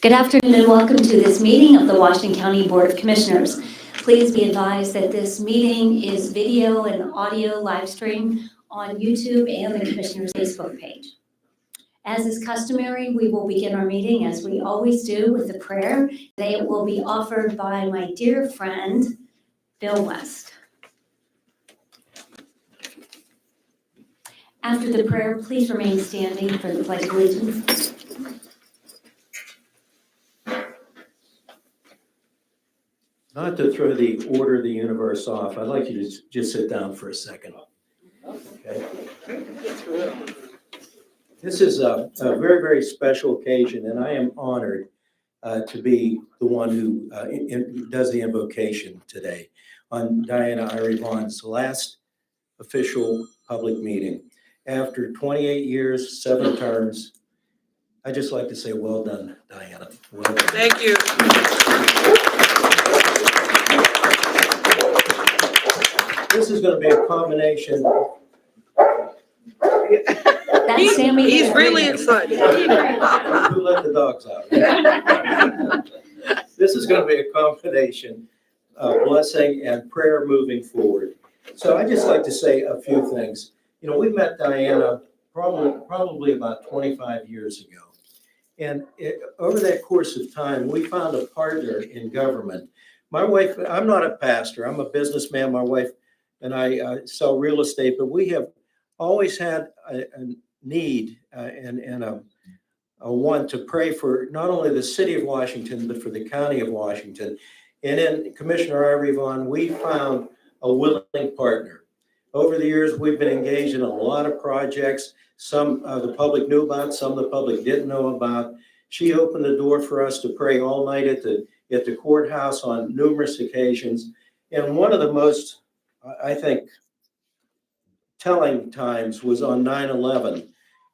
Good afternoon and welcome to this meeting of the Washington County Board of Commissioners. Please be advised that this meeting is video and audio live stream on YouTube and the Commissioners' Facebook page. As is customary, we will begin our meeting as we always do with a prayer. Today it will be offered by my dear friend, Bill West. After the prayer, please remain standing for the Pledge of Allegiance. Not to throw the order of the universe off, I'd like you to just sit down for a second. Okay. This is a very, very special occasion, and I am honored to be the one who does the invocation today on Diana Irie Vaughn's last official public meeting. After 28 years, 7 terms, I just like to say, well done, Diana. Well done. Thank you. This is going to be a combination. That's Sammy. He's really excited. Who let the dogs out? This is going to be a combination of blessing and prayer moving forward. So I just like to say a few things. You know, we met Diana probably about 25 years ago. And over that course of time, we found a partner in government. My wife, I'm not a pastor, I'm a businessman. My wife and I sell real estate, but we have always had a need and a want to pray for not only the city of Washington, but for the county of Washington. And in Commissioner Irie Vaughn, we found a willing partner. Over the years, we've been engaged in a lot of projects. Some the public knew about, some the public didn't know about. She opened the door for us to pray all night at the courthouse on numerous occasions. And one of the most, I think, telling times was on 9/11.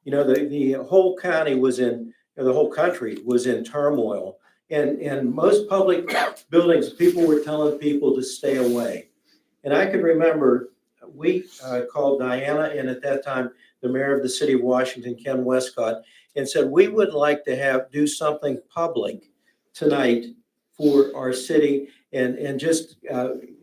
You know, the whole county was in, the whole country was in turmoil. And most public buildings, people were telling people to stay away. And I can remember we called Diana, and at that time, the mayor of the city of Washington, Ken Westcott, and said, we would like to do something public tonight for our city and just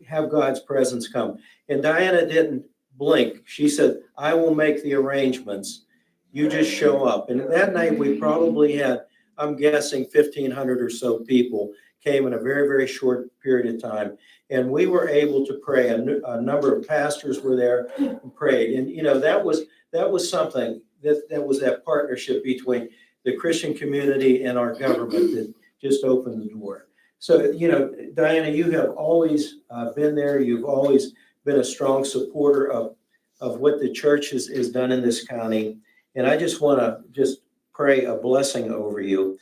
have God's presence come. And Diana didn't blink. She said, I will make the arrangements. You just show up. And that night we probably had, I'm guessing 1,500 or so people came in a very, very short period of time. And we were able to pray. A number of pastors were there and prayed. And, you know, that was something that was that partnership between the Christian community and our government that just opened the door. So, you know, Diana, you have always been there. You've always been a strong supporter of what the church has done in this county. And I just want to just pray a blessing over you.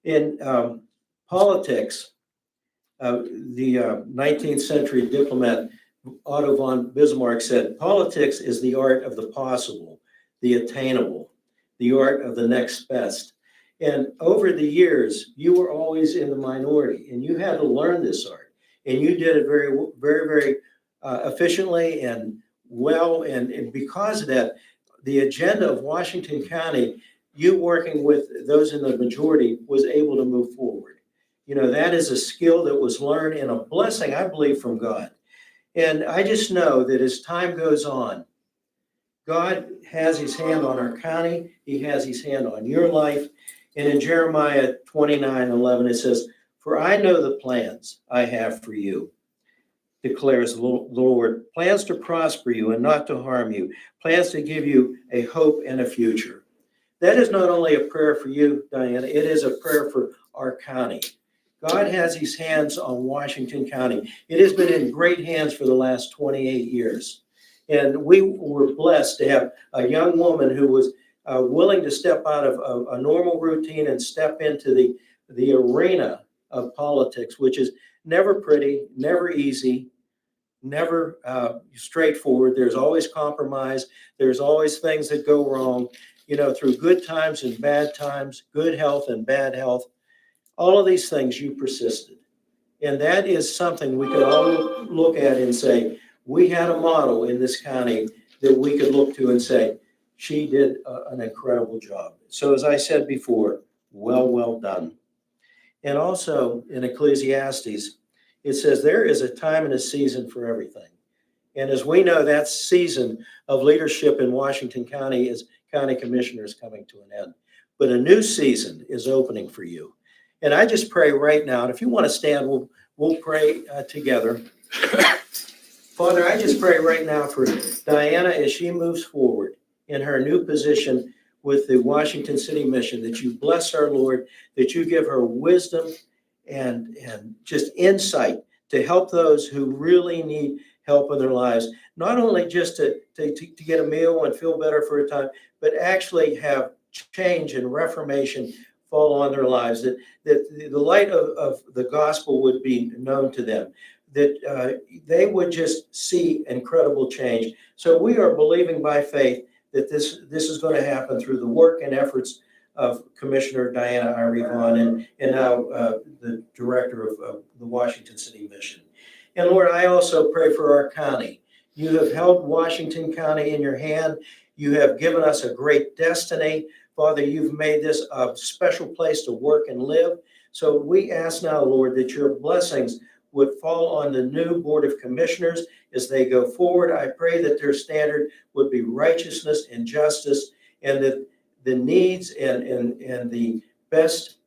In politics, the 19th century diplomat Otto von Bismarck said, politics is the art of the possible, the attainable, the art of the next best. And over the years, you were always in the minority, and you had to learn this art. And you did it very, very, very efficiently and well. And because of that, the agenda of Washington County, you working with those in the majority, was able to move forward. You know, that is a skill that was learned and a blessing, I believe, from God. And I just know that as time goes on, God has his hand on our county. He has his hand on your life. And in Jeremiah 29:11, it says, for I know the plans I have for you, declares the Lord, plans to prosper you and not to harm you, plans to give you a hope and a future. That is not only a prayer for you, Diana, it is a prayer for our county. God has his hands on Washington County. It has been in great hands for the last 28 years. And we were blessed to have a young woman who was willing to step out of a normal routine and step into the arena of politics, which is never pretty, never easy, never straightforward. There's always compromise. There's always things that go wrong, you know, through good times and bad times, good health and bad health. All of these things you persisted. And that is something we could all look at and say, we had a model in this county that we could look to and say, she did an incredible job. So as I said before, well done. And also in Ecclesiastes, it says there is a time and a season for everything. And as we know, that season of leadership in Washington County is county commissioners coming to an end. But a new season is opening for you. And I just pray right now, and if you want to stand, we'll pray together. Father, I just pray right now for Diana as she moves forward in her new position with the Washington City Mission, that you bless her, Lord, that you give her wisdom and just insight to help those who really need help in their lives, not only just to get a meal and feel better for a time, but actually have change and reformation fall on their lives, that the light of the gospel would be known to them, that they would just see incredible change. So we are believing by faith that this is going to happen through the work and efforts of Commissioner Diana Vaughn and now the director of the Washington City Mission. And Lord, I also pray for our county. You have held Washington County in your hand. You have given us a great destiny. Father, you've made this a special place to work and live. So we ask now, Lord, that your blessings would fall on the new Board of Commissioners as they go forward. I pray that their standard would be righteousness and justice, and that the needs and the best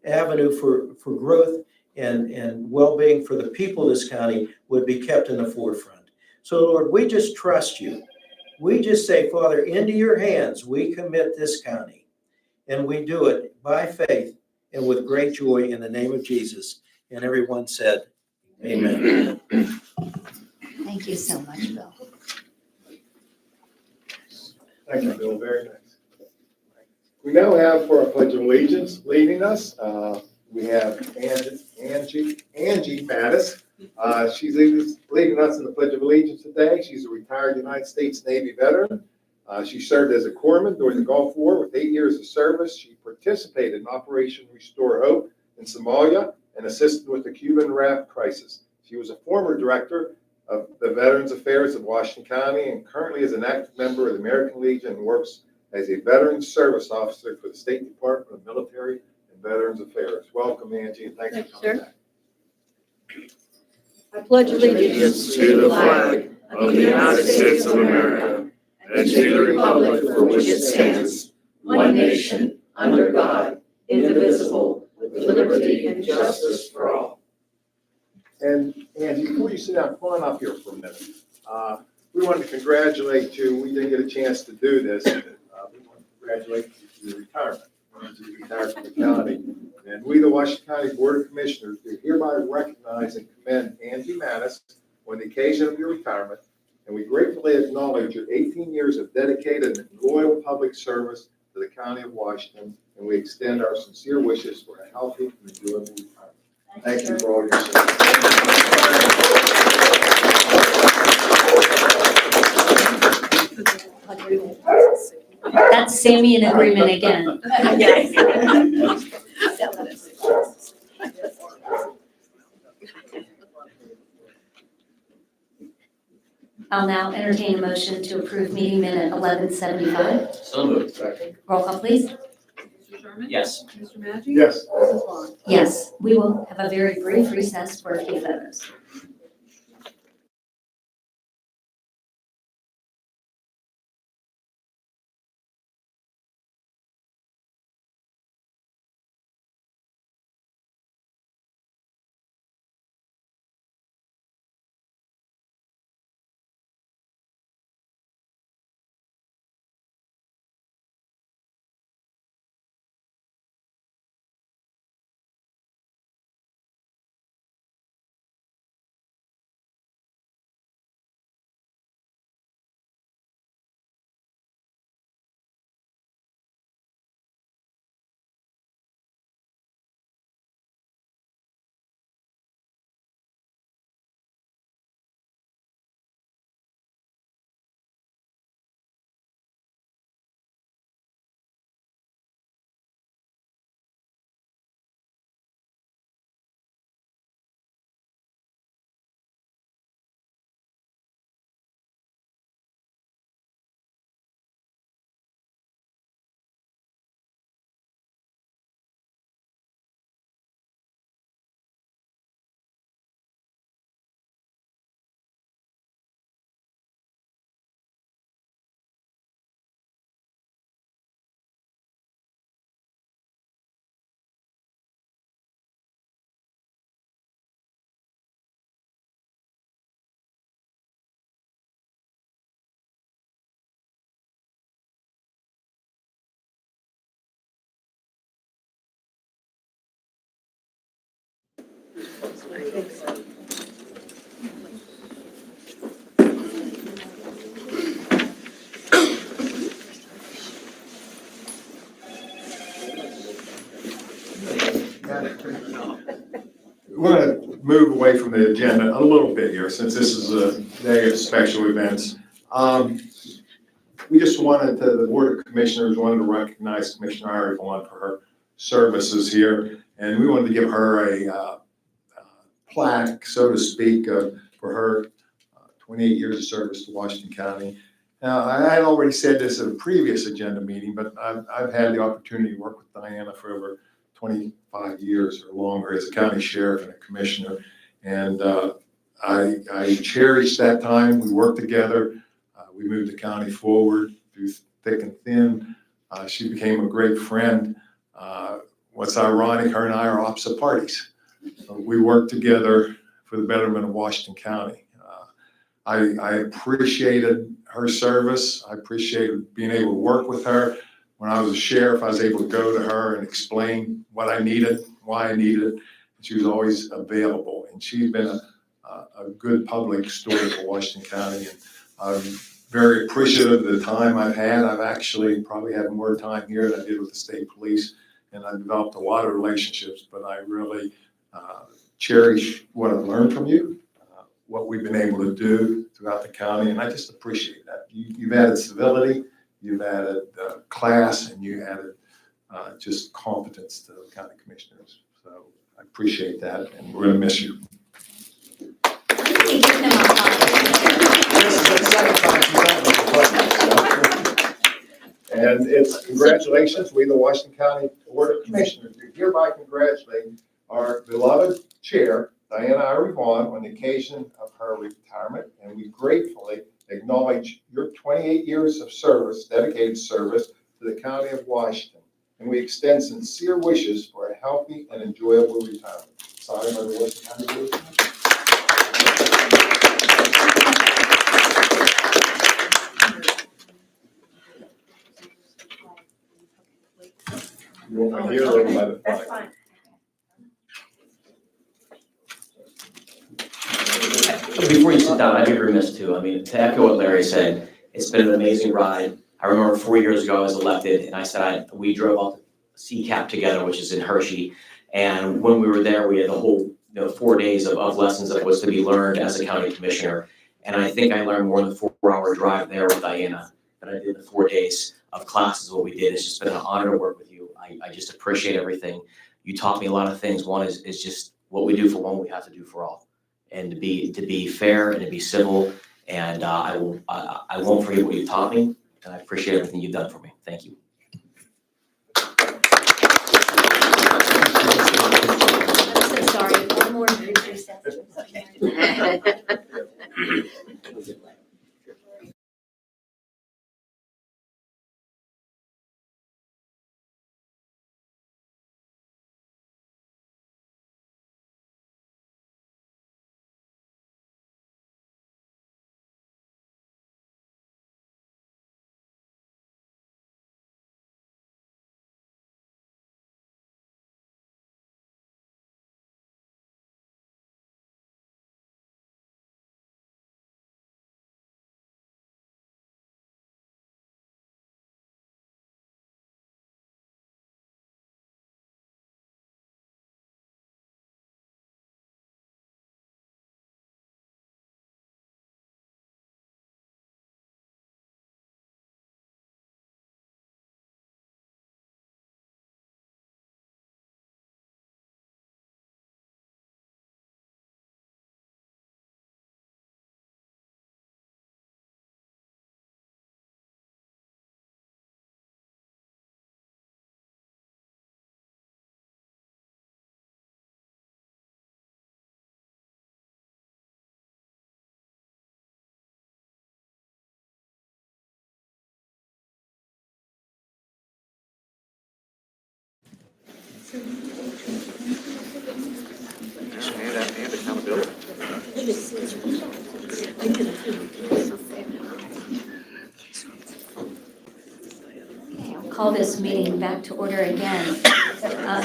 avenue for growth and well-being for the people of this county would be kept in the forefront. So, Lord, we just trust you. We just say, Father, into your hands we commit this county, and we do it by faith and with great joy in the name of Jesus. And everyone said, amen. Thank you so much, Bill. Thank you, Bill. Very nice. We now have for our Pledge of Allegiance leading us, we have Angie Mattis. She's leading us in the Pledge of Allegiance today. She's a retired United States Navy veteran. She served as a corpsman during the Gulf War with 8 years of service. She participated in Operation Restore Hope in Somalia and assisted with the Cuban raft crisis. She was a former director of the Veterans Affairs of Washington County and currently is an active member of the American Legion and works as a Veterans Service Officer for the State Department of Military and Veterans Affairs. Welcome, Angie, and thank you for coming back. I pledge allegiance to the flag of the United States of America and to the republic for which it stands, one nation, under God, indivisible, with liberty and justice for all. And Angie, before you sit down, come on up here for a minute. We wanted to congratulate you. We didn't get a chance to do this. We want to congratulate you to your retirement. You retired from the county. And we, the Washington County Board of Commissioners, do hereby recognize and commend Angie Mattis on the occasion of your retirement. And we gratefully acknowledge your 18 years of dedicated and loyal public service to the County of Washington. And we extend our sincere wishes for a healthy and enjoyable retirement. Thank you for all your service. That's Sammy in agreement again. I'll now entertain a motion to approve meeting minute 1175. So moved. Second. Roll call, please. Mr. Sherman? Yes. Mr. Maggi? Yes. Mrs. Vaughn? Yes, we will have a very brief recess for a few photos. We're going to move away from the agenda a little bit here, since this is a day of special events. We just wanted to, the Board of Commissioners wanted to recognize Commissioner Ira Vaughn for her services here, and we wanted to give her a plaque, so to speak, for her 28 years of service to Washington County. Now, I had already said this at a previous agenda meeting, but I've had the opportunity to work with Diana for over 25 years or longer as a county sheriff and a commissioner. And I cherish that time. We worked together. We moved the county forward through thick and thin. She became a great friend. What's ironic, her and I are opposite parties. We worked together for the betterment of Washington County. I appreciated her service. I appreciated being able to work with her. When I was a sheriff, I was able to go to her and explain what I needed, why I needed it. She was always available, and she's been a good public steward for Washington County. And I'm very appreciative of the time I've had. I've actually probably had more time here than I did with the state police, and I've developed a lot of relationships, but I really cherish what I've learned from you, what we've been able to do throughout the county, and I just appreciate that. You've added civility, you've added class, and you added just competence to the county commissioners. So I appreciate that, and we're going to miss you. And it's congratulations. We, the Washington County Board of Commissioners, do hereby congratulate our beloved chair, Diana Ira Vaughn, on the occasion of her retirement, and we gratefully acknowledge your 28 years of service, dedicated service to the County of Washington, and we extend sincere wishes for a healthy and enjoyable retirement. Signed by the Washington County Board of Commissioners. You want me here or by the flag? That's fine. Before you sit down, I'd be remiss too. I mean, to echo what Larry said, it's been an amazing ride. I remember 4 years ago I was elected, and I said we drove out to CCAP together, which is in Hershey. And when we were there, we had the whole 4 days of lessons that was to be learned as a county commissioner. And I think I learned more in the 4-hour drive there with Diana than I did in the 4 days of classes. What we did. It's just been an honor to work with you. I just appreciate everything. You taught me a lot of things. One is just what we do for one, we have to do for all. And to be fair and to be civil, and I won't forget what you taught me, and I appreciate everything you've done for me. Thank you. I'm so sorry, one more brief recess. Okay. And accountability. Okay, I'll call this meeting back to order again.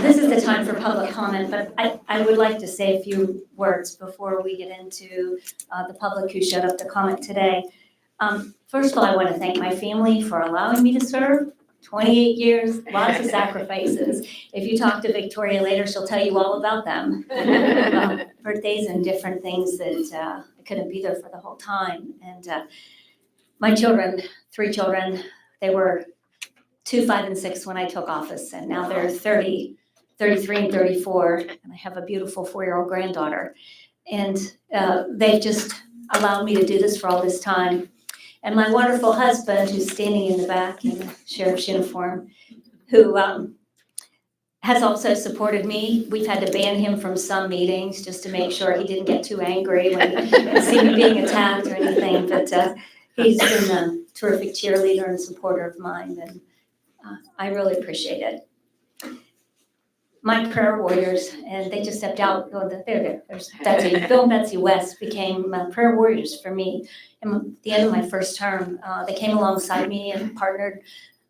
This is the time for public comment, but I would like to say a few words before we get into the public who showed up to comment today. First of all, I want to thank my family for allowing me to serve. 28 years, lots of sacrifices. If you talk to Victoria later, she'll tell you all about them. Birthdays and different things that I couldn't be there for the whole time. And my children, 3 children, they were 2, 5, and 6 when I took office, and now they're 30, 33, and 34, and I have a beautiful 4-year-old granddaughter. And they've just allowed me to do this for all this time. And my wonderful husband, who's standing in the back in the sheriff's uniform, who has also supported me. We've had to ban him from some meetings just to make sure he didn't get too angry when he see me being attacked or anything. But he's been a terrific cheerleader and supporter of mine, and I really appreciate it. My prayer warriors, and they just stepped out. Oh, there's Betsy. Bill and Betsy West became prayer warriors for me. And at the end of my first term, they came alongside me and partnered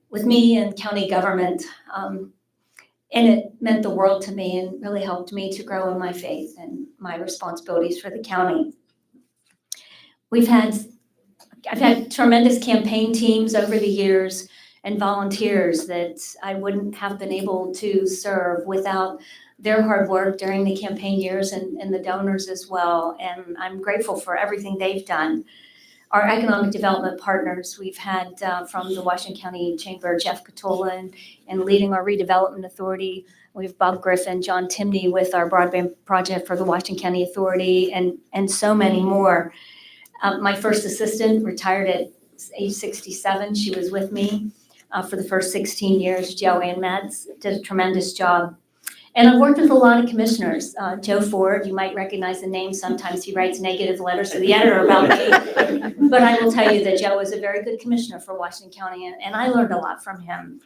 with me and county government. And it meant the world to me and really helped me to grow in my faith and my responsibilities for the county. I've had tremendous campaign teams over the years and volunteers that I wouldn't have been able to serve without their hard work during the campaign years and the donors as well. And I'm grateful for everything they've done. Our economic development partners, we've had from the Washington County Chamber, Jeff Catola, and leading our redevelopment authority. We have Bob Griffin, John Timney with our broadband project for the Washington County Authority, and so many more. My first assistant retired at age 67. She was with me for the first 16 years. Joanne Metz did a tremendous job. And I've worked with a lot of commissioners. Joe Ford, you might recognize the name. Sometimes he writes negative letters to the editor about me. But I will tell you that Joe was a very good commissioner for Washington County, and I learned a lot from him.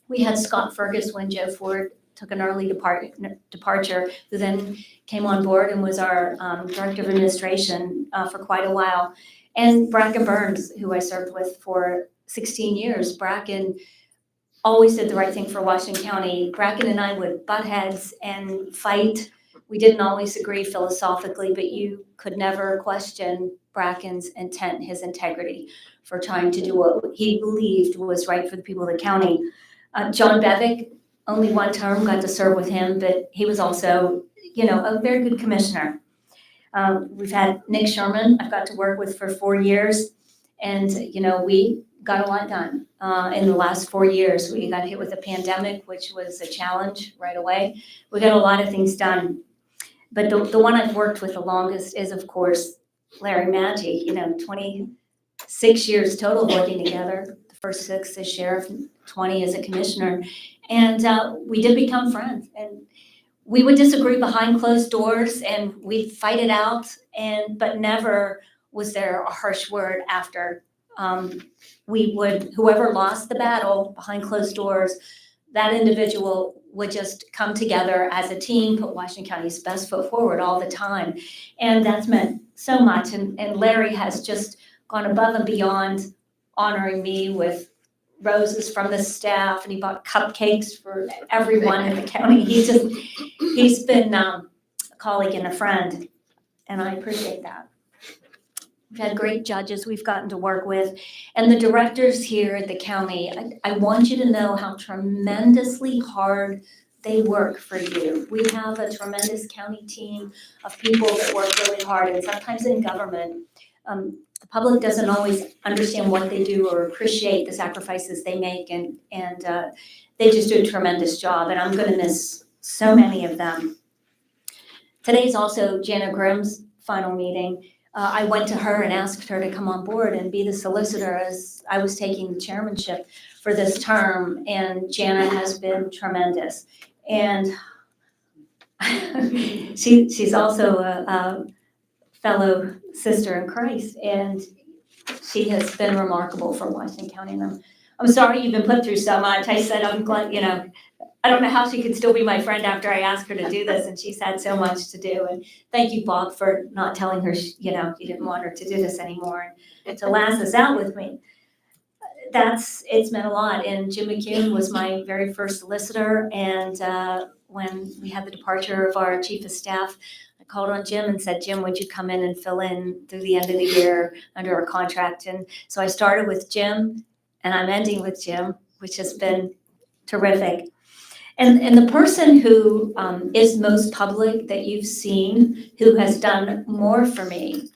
We had Scott Fergus when Joe Ford took an early departure, who then came on board and was our director of administration for quite a while. And Bracken Burns, who I served with for 16 years. Bracken always did the right thing for Washington County. Bracken and I would butt heads and fight. We didn't always agree philosophically, but you could never question Bracken's intent, his integrity for trying to do what he believed was right for the people of the county. John Bevick, only one term, got to serve with him, but he was also, a very good commissioner. We've had Nick Sherman, I've got to work with for 4 years, and, we got a lot done in the last 4 years. We got hit with a pandemic, which was a challenge right away. We got a lot of things done. But the one I've worked with the longest is, of course, Larry Maggi, 26 years total working together. The first 6 as sheriff, 20 as a commissioner. And we did become friends. And we would disagree behind closed doors and we'd fight it out, but never was there a harsh word after. Whoever lost the battle behind closed doors, that individual would just come together as a team, put Washington County's best foot forward all the time. And that's meant so much. And Larry has just gone above and beyond honoring me with roses from the staff, and he bought cupcakes for everyone in the county. He's been a colleague and a friend, and I appreciate that. We've had great judges we've gotten to work with, and the directors here at the county, I want you to know how tremendously hard they work for you. We have a tremendous county team of people that work really hard, and sometimes in government, the public doesn't always understand what they do or appreciate the sacrifices they make, and they just do a tremendous job, and I'm gonna miss so many of them. Today's also Jana Grimm's final meeting. I went to her and asked her to come on board and be the solicitor as I was taking the chairmanship for this term, and Jana has been tremendous. And she's also a fellow sister in Christ, and she has been remarkable for Washington County. And I'm sorry you've been put through so much. I said I'm glad, I don't know how she could still be my friend after I asked her to do this, and she's had so much to do. And thank you, Bob, for not telling her, you didn't want her to do this anymore and to last this out with me. it's meant a lot. And Jim McCune was my very first solicitor. And when we had the departure of our chief of staff, I called on Jim and said, Jim, would you come in and fill in through the end of the year under our contract? And so I started with Jim, and I'm ending with Jim, which has been terrific. And the person who is most public that you've seen, who has done more for me,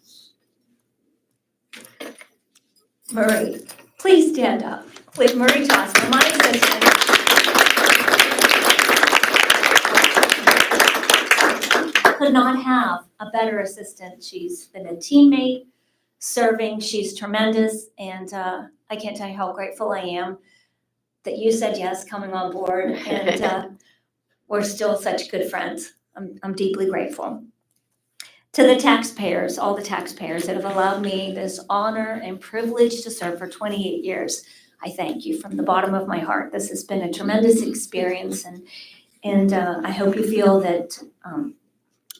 Murray, please stand up. With Murray Tosman, my assistant. Could not have a better assistant. She's been a teammate, serving. She's tremendous, and I can't tell you how grateful I am that you said yes, coming on board, and we're still such good friends. I'm deeply grateful. To the taxpayers, all the taxpayers that have allowed me this honor and privilege to serve for 28 years, I thank you from the bottom of my heart. This has been a tremendous experience, and I hope you feel that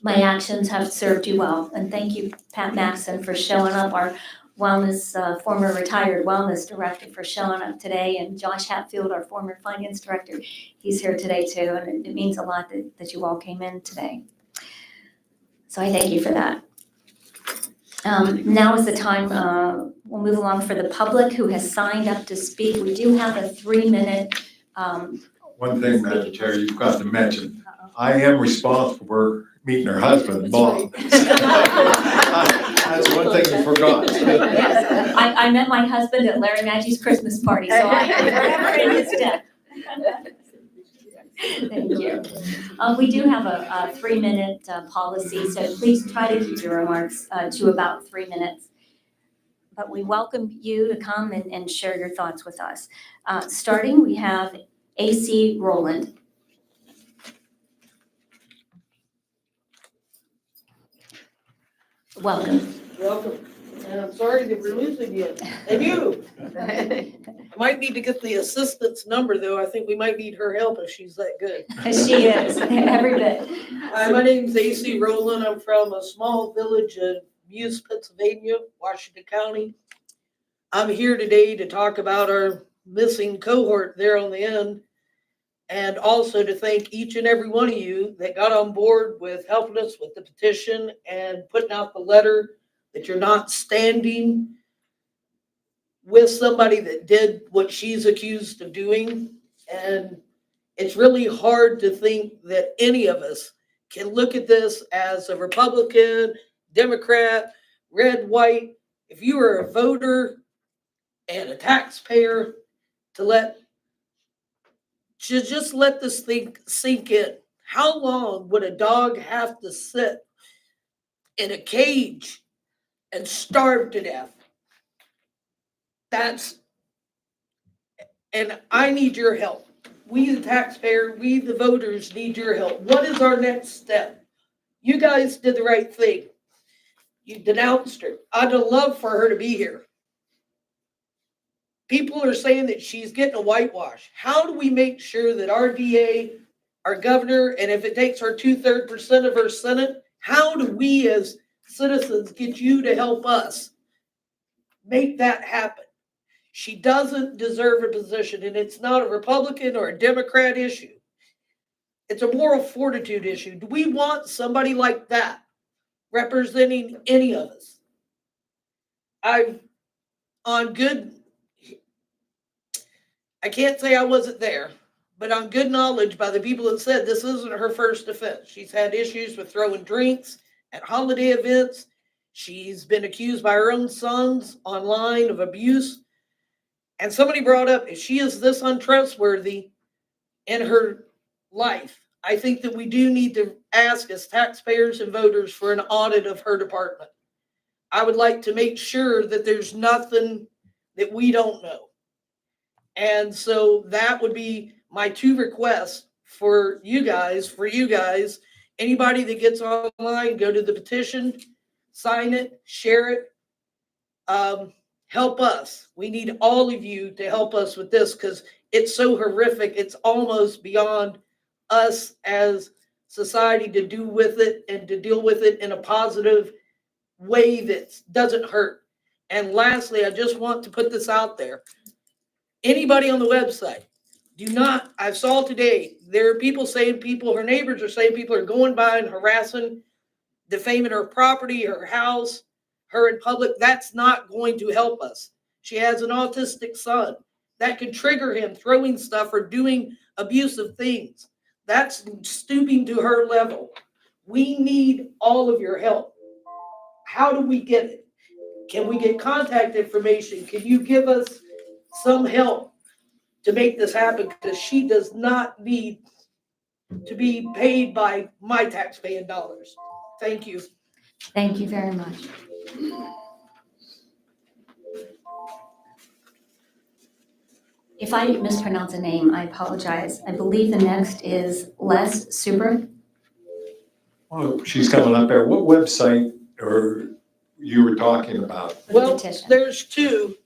my actions have served you well. And thank you, Pat Maxson, for showing up, our wellness, former retired wellness director, for showing up today, and Josh Hatfield, our former finance director, he's here today too, and it means a lot that you all came in today. So I thank you for that. Now is the time, we'll move along for the public who has signed up to speak. We do have a 3-minute. One thing, Madam Chair, you forgot to mention, I am responsible for meeting her husband, Bob. That's one thing you forgot. Yes, I met my husband at Larry Maggie's Christmas party, so I am forever in his debt. Thank you. We do have a 3-minute policy, so please try to keep your remarks to about 3 minutes. But we welcome you to come and share your thoughts with us. Starting, we have AC Rowland. Welcome. Welcome. And I'm sorry that we're losing you. And you. I might need to get the assistant's number, though. I think we might need her help if she's that good. She is, every bit. Hi, my name's AC Rowland. I'm from a small village in Muse, Pennsylvania, Washington County. I'm here today to talk about our missing cohort there on the end, and also to thank each and every one of you that got on board with helping us with the petition and putting out the letter that you're not standing with somebody that did what she's accused of doing. And it's really hard to think that any of us can look at this as a Republican, Democrat, red, white. If you are a voter and a taxpayer, to just let this thing sink in. How long would a dog have to sit in a cage and starve to death? And I need your help. We, the taxpayer, we, the voters, need your help. What is our next step? You guys did the right thing. You denounced her. I'd love for her to be here. People are saying that she's getting a whitewash. How do we make sure that our DA, our governor, and if it takes our 2/3% of our Senate, how do we as citizens get you to help us make that happen? She doesn't deserve a position, and it's not a Republican or a Democrat issue. It's a moral fortitude issue. Do we want somebody like that representing any of us? I can't say I wasn't there, but on good knowledge by the people that said this isn't her first offense. She's had issues with throwing drinks at holiday events. She's been accused by her own sons online of abuse. And somebody brought up, if she is this untrustworthy in her life, I think that we do need to ask as taxpayers and voters for an audit of her department. I would like to make sure that there's nothing that we don't know. And so that would be my 2 requests for you guys. Anybody that gets online, go to the petition, sign it, share it. Help us. We need all of you to help us with this because it's so horrific. It's almost beyond us as society to do with it and to deal with it in a positive way that doesn't hurt. And lastly, I just want to put this out there. Anybody on the website, do not, I saw today, there are people saying her neighbors are saying people are going by and harassing, defaming her property, her house, her in public. That's not going to help us. She has an autistic son. That could trigger him throwing stuff or doing abusive things. That's stooping to her level. We need all of your help. How do we get it? Can we get contact information? Can you give us some help to make this happen? Because she does not need to be paid by my taxpaying dollars. Thank you. Thank you very much. If I mispronounce a name, I apologize. I believe the next is Les Super. Well, she's coming up there. What website or you were talking about? Well, Petition. there's two.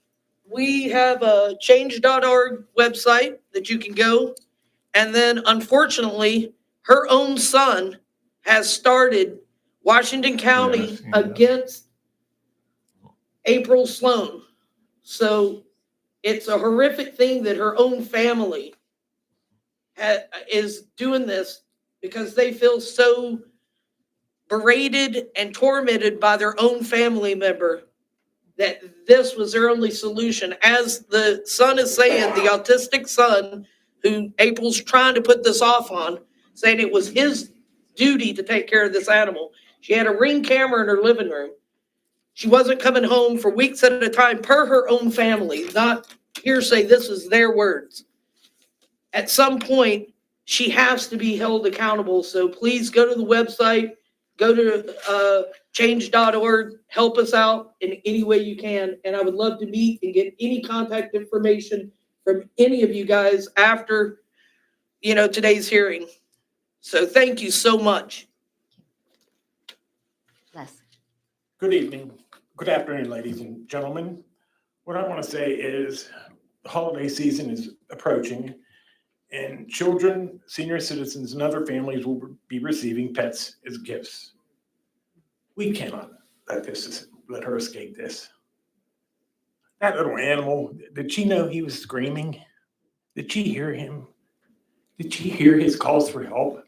We have a change.org website that you can go. And then unfortunately, her own son has started Washington County Yeah, I've seen that. against April Sloan. So it's a horrific thing that her own family is doing this because they feel so berated and tormented by their own family member that this was their only solution. As the son is saying, the autistic son, who April's trying to put this off on, saying it was his duty to take care of this animal. She had a Ring camera in her living room. She wasn't coming home for weeks at a time, per her own family, not hearsay. This is their words. At some point, she has to be held accountable. So please go to the website, go to change.org, help us out in any way you can. And I would love to meet and get any contact information from any of you guys after, today's hearing. So thank you so much. Les. Good evening, good afternoon, ladies and gentlemen. What I want to say is the holiday season is approaching and children, senior citizens, and other families will be receiving pets as gifts. We cannot let her escape this. That little animal, did she know he was screaming? Did she hear him? Did she hear his calls for help?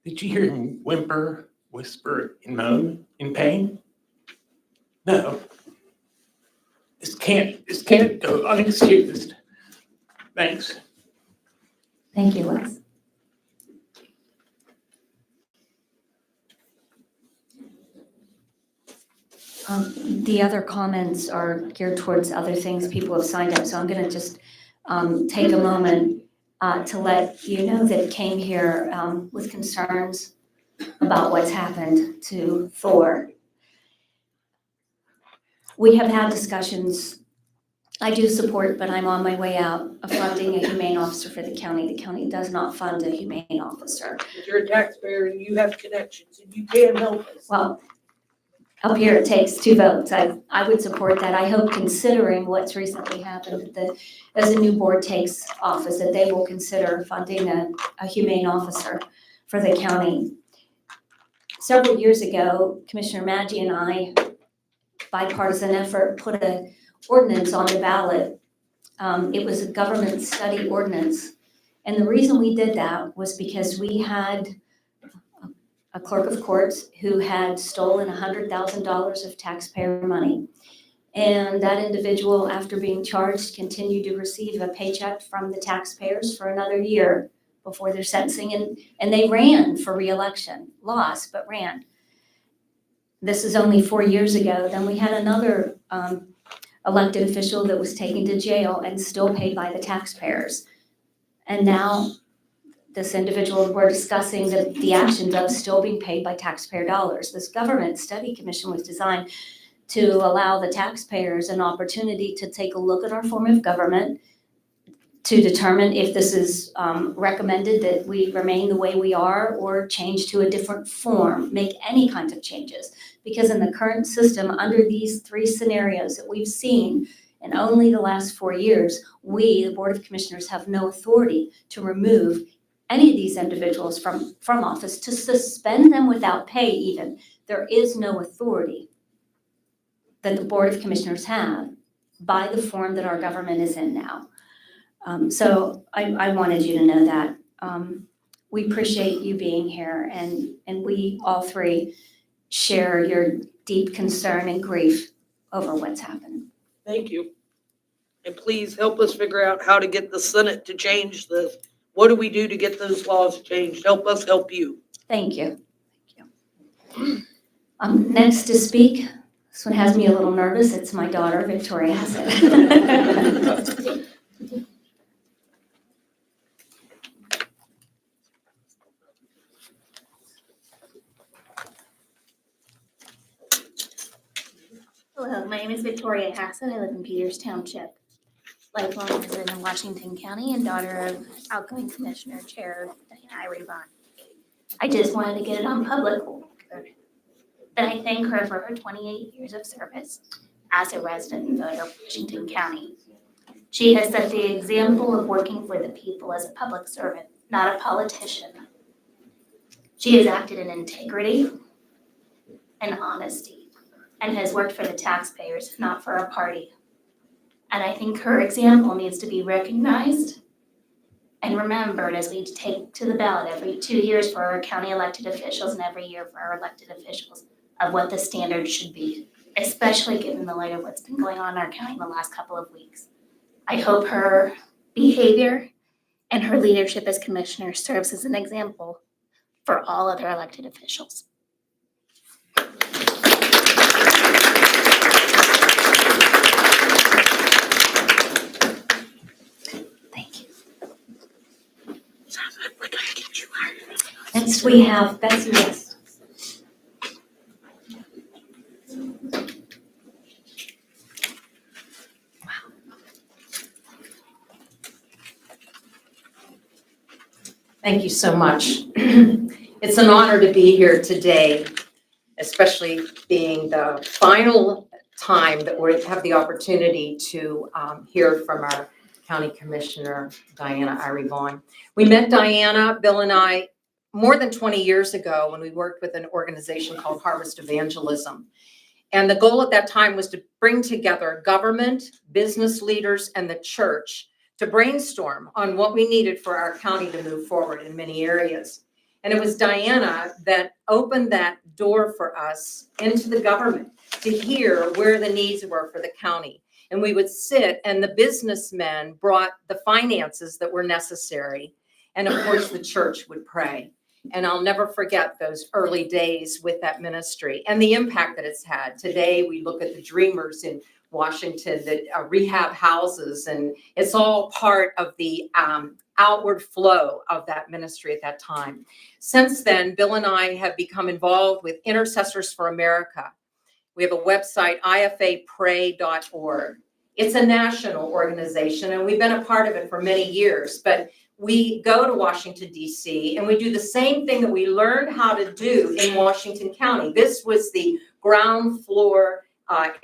Did she hear him whimper, whisper, and moan in pain? No. This can't go unexcused. Thanks. Thank you, Les. The other comments are geared towards other things people have signed up, so I'm going to just take a moment to let you know that came here with concerns about what's happened to Thor. We have had discussions. I do support, but I'm on my way out of funding a humane officer for the county. The county does not fund a humane officer. If you're a taxpayer and you have connections and you can help us. Well, up here it takes 2 votes. I would support that. I hope, considering what's recently happened, that as a new board takes office, that they will consider funding a humane officer for the county. Several years ago, Commissioner Maggi and I, bipartisan effort, put an ordinance on the ballot. It was a government study ordinance. And the reason we did that was because we had a clerk of courts who had stolen $100,000 of taxpayer money. And that individual, after being charged, continued to receive a paycheck from the taxpayers for another year before their sentencing. And they ran for reelection, lost, but ran. This is only 4 years ago. Then we had another elected official that was taken to jail and still paid by the taxpayers. And now this individual we're discussing the actions of still being paid by taxpayer dollars. This government study commission was designed to allow the taxpayers an opportunity to take a look at our form of government, to determine if this is recommended that we remain the way we are or change to a different form, make any kinds of changes. Because in the current system, under these 3 scenarios that we've seen in only the last 4 years, we, the Board of Commissioners, have no authority to remove any of these individuals from office, to suspend them without pay even. There is no authority that the Board of Commissioners have by the form that our government is in now. So I wanted you to know that. We appreciate you being here, and we all three share your deep concern and grief over what's happened. Thank you. And please help us figure out how to get the Senate to change this. What do we do to get those laws changed? Help us help you. Thank you. Thank you. Next to speak, this one has me a little nervous. It's my daughter, Victoria Hassett. Hello, my name is Victoria Hassett. I live in Peters Township. Lifelong resident of Washington County and daughter of outgoing Commissioner Chair Diana Irevon. I just wanted to get it on public record that I thank her for her 28 years of service as a resident and voter of Washington County. She has set the example of working for the people as a public servant, not a politician. She has acted in integrity and honesty, and has worked for the taxpayers, not for a party. And I think her example needs to be recognized and remembered as we take to the ballot every 2 years for our county elected officials and every year for our elected officials of what the standard should be, especially given the light of what's been going on in our county in the last couple of weeks. I hope her behavior and her leadership as commissioner serves as an example for all other elected officials. Thank you. Next, we have Betsy West. Thank you so much. It's an honor to be here today, especially being the final time that we have the opportunity to hear from our County Commissioner, Diana Irevon. We met Diana, Bill and I, more than 20 years ago when we worked with an organization called Harvest Evangelism. And the goal at that time was to bring together government, business leaders, and the church to brainstorm on what we needed for our county to move forward in many areas. And it was Diana that opened that door for us into the government to hear where the needs were for the county. And we would sit, and the businessmen brought the finances that were necessary. And of course, the church would pray. And I'll never forget those early days with that ministry and the impact that it's had. Today, we look at the dreamers in Washington that rehab houses, and it's all part of the outward flow of that ministry at that time. Since then, Bill and I have become involved with Intercessors for America. We have a website, ifapray.org. It's a national organization, and we've been a part of it for many years, but we go to Washington, D.C., and we do the same thing that we learned how to do in Washington County. This was the ground floor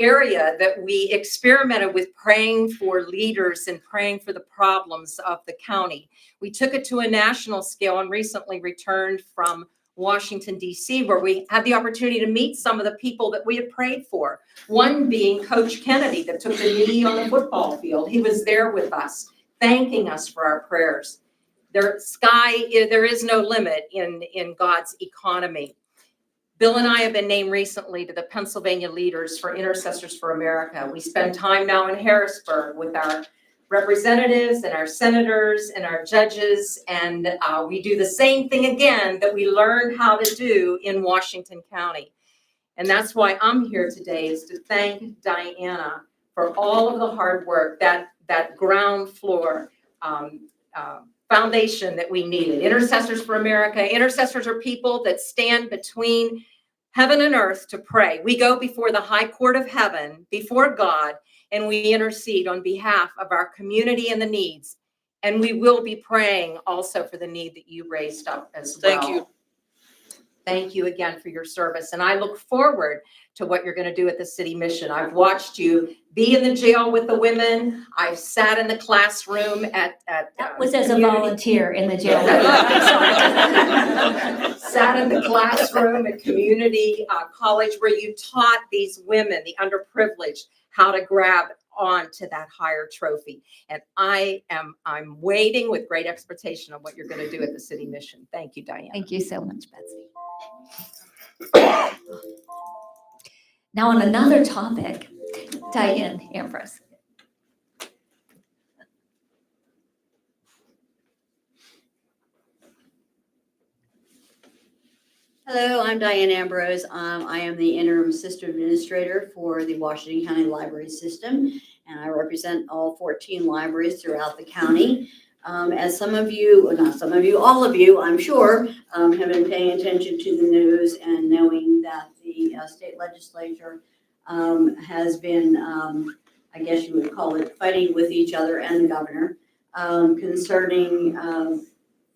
area that we experimented with praying for leaders and praying for the problems of the county. We took it to a national scale and recently returned from Washington, D.C., where we had the opportunity to meet some of the people that we had prayed for. One being Coach Kennedy that took the knee on the football field. He was there with us, thanking us for our prayers. There is no limit in God's economy. Bill and I have been named recently to the Pennsylvania Leaders for Intercessors for America. We spend time now in Harrisburg with our representatives and our senators and our judges, and we do the same thing again that we learned how to do in Washington County. And that's why I'm here today, is to thank Diana for all of the hard work, that ground floor foundation that we needed. Intercessors for America. Intercessors are people that stand between heaven and earth to pray. We go before the high court of heaven, before God, and we intercede on behalf of our community and the needs. And we will be praying also for the need that you raised up as well. Thank you. Thank you again for your service. And I look forward to what you're going to do at the city mission. I've watched you be in the jail with the women. I've sat in the classroom at That was as a volunteer in the jail. Sat in the classroom at community college where you taught these women, the underprivileged, how to grab on to that higher trophy. And I'm waiting with great expectation on what you're going to do at the City Mission. Thank you, Diane. Thank you so much, Betsy. Now on another topic, Diane Ambrose. Hello, I'm Diane Ambrose. I am the interim assistant administrator for the Washington County Library System, and I represent all 14 libraries throughout the county. As some of you, or not some of you, all of you, I'm sure, have been paying attention to the news and knowing that the state legislature has been, I guess you would call it, fighting with each other and the governor concerning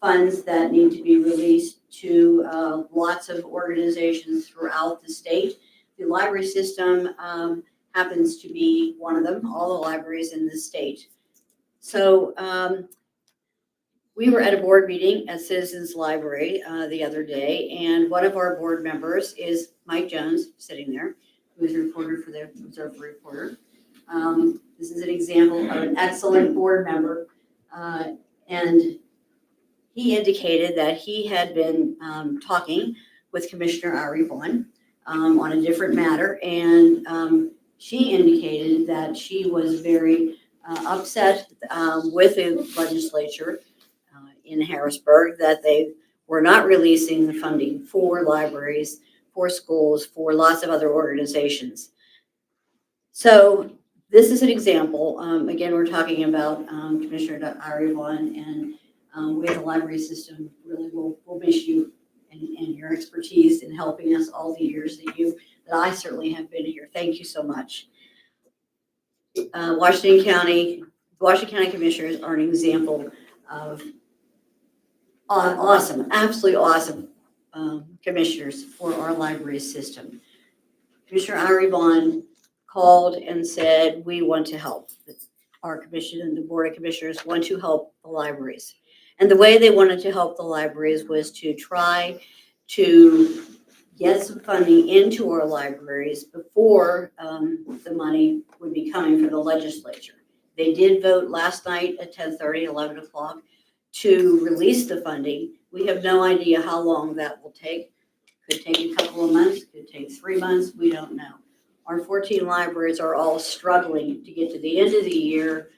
funds that need to be released to lots of organizations throughout the state. The library system happens to be one of them, all the libraries in the state. So we were at a board meeting at Citizens Library the other day, and one of our board members is Mike Jones, sitting there, who is a reporter for the Observer Reporter. This is an example of an excellent board member, and he indicated that he had been talking with Commissioner Ari Vaughn on a different matter, and she indicated that she was very upset with the legislature in Harrisburg that they were not releasing the funding for libraries, for schools, for lots of other organizations. So this is an example. Again, we're talking about Commissioner Ari Vaughn, and we at the library system really will miss you and your expertise in helping us all the years that I certainly have been here. Thank you so much. Washington County Commissioners are an example of awesome, absolutely awesome commissioners for our library system. Commissioner Ari Vaughn called and said, we want to help. Our commission and the Board of Commissioners want to help the libraries. And the way they wanted to help the libraries was to try to get some funding into our libraries before the money would be coming from the legislature. They did vote last night at 10:30, 11 o'clock to release the funding. We have no idea how long that will take. Could take a couple of months, could take 3 months, we don't know. Our 14 libraries are all struggling to get to the end of the year.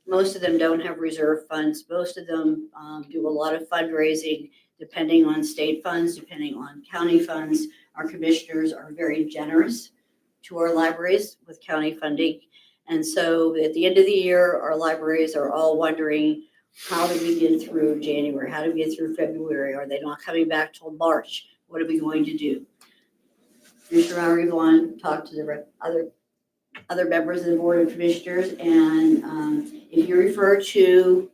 Most of them don't have reserve funds. Most of them do a lot of fundraising, depending on state funds, depending on county funds. Our commissioners are very generous to our libraries with county funding. And so at the end of the year, our libraries are all wondering, how do we get through January? How do we get through February? Are they not coming back till March? What are we going to do? Commissioner Ari Vaughn talked to the other members of the Board of Commissioners, and if you refer to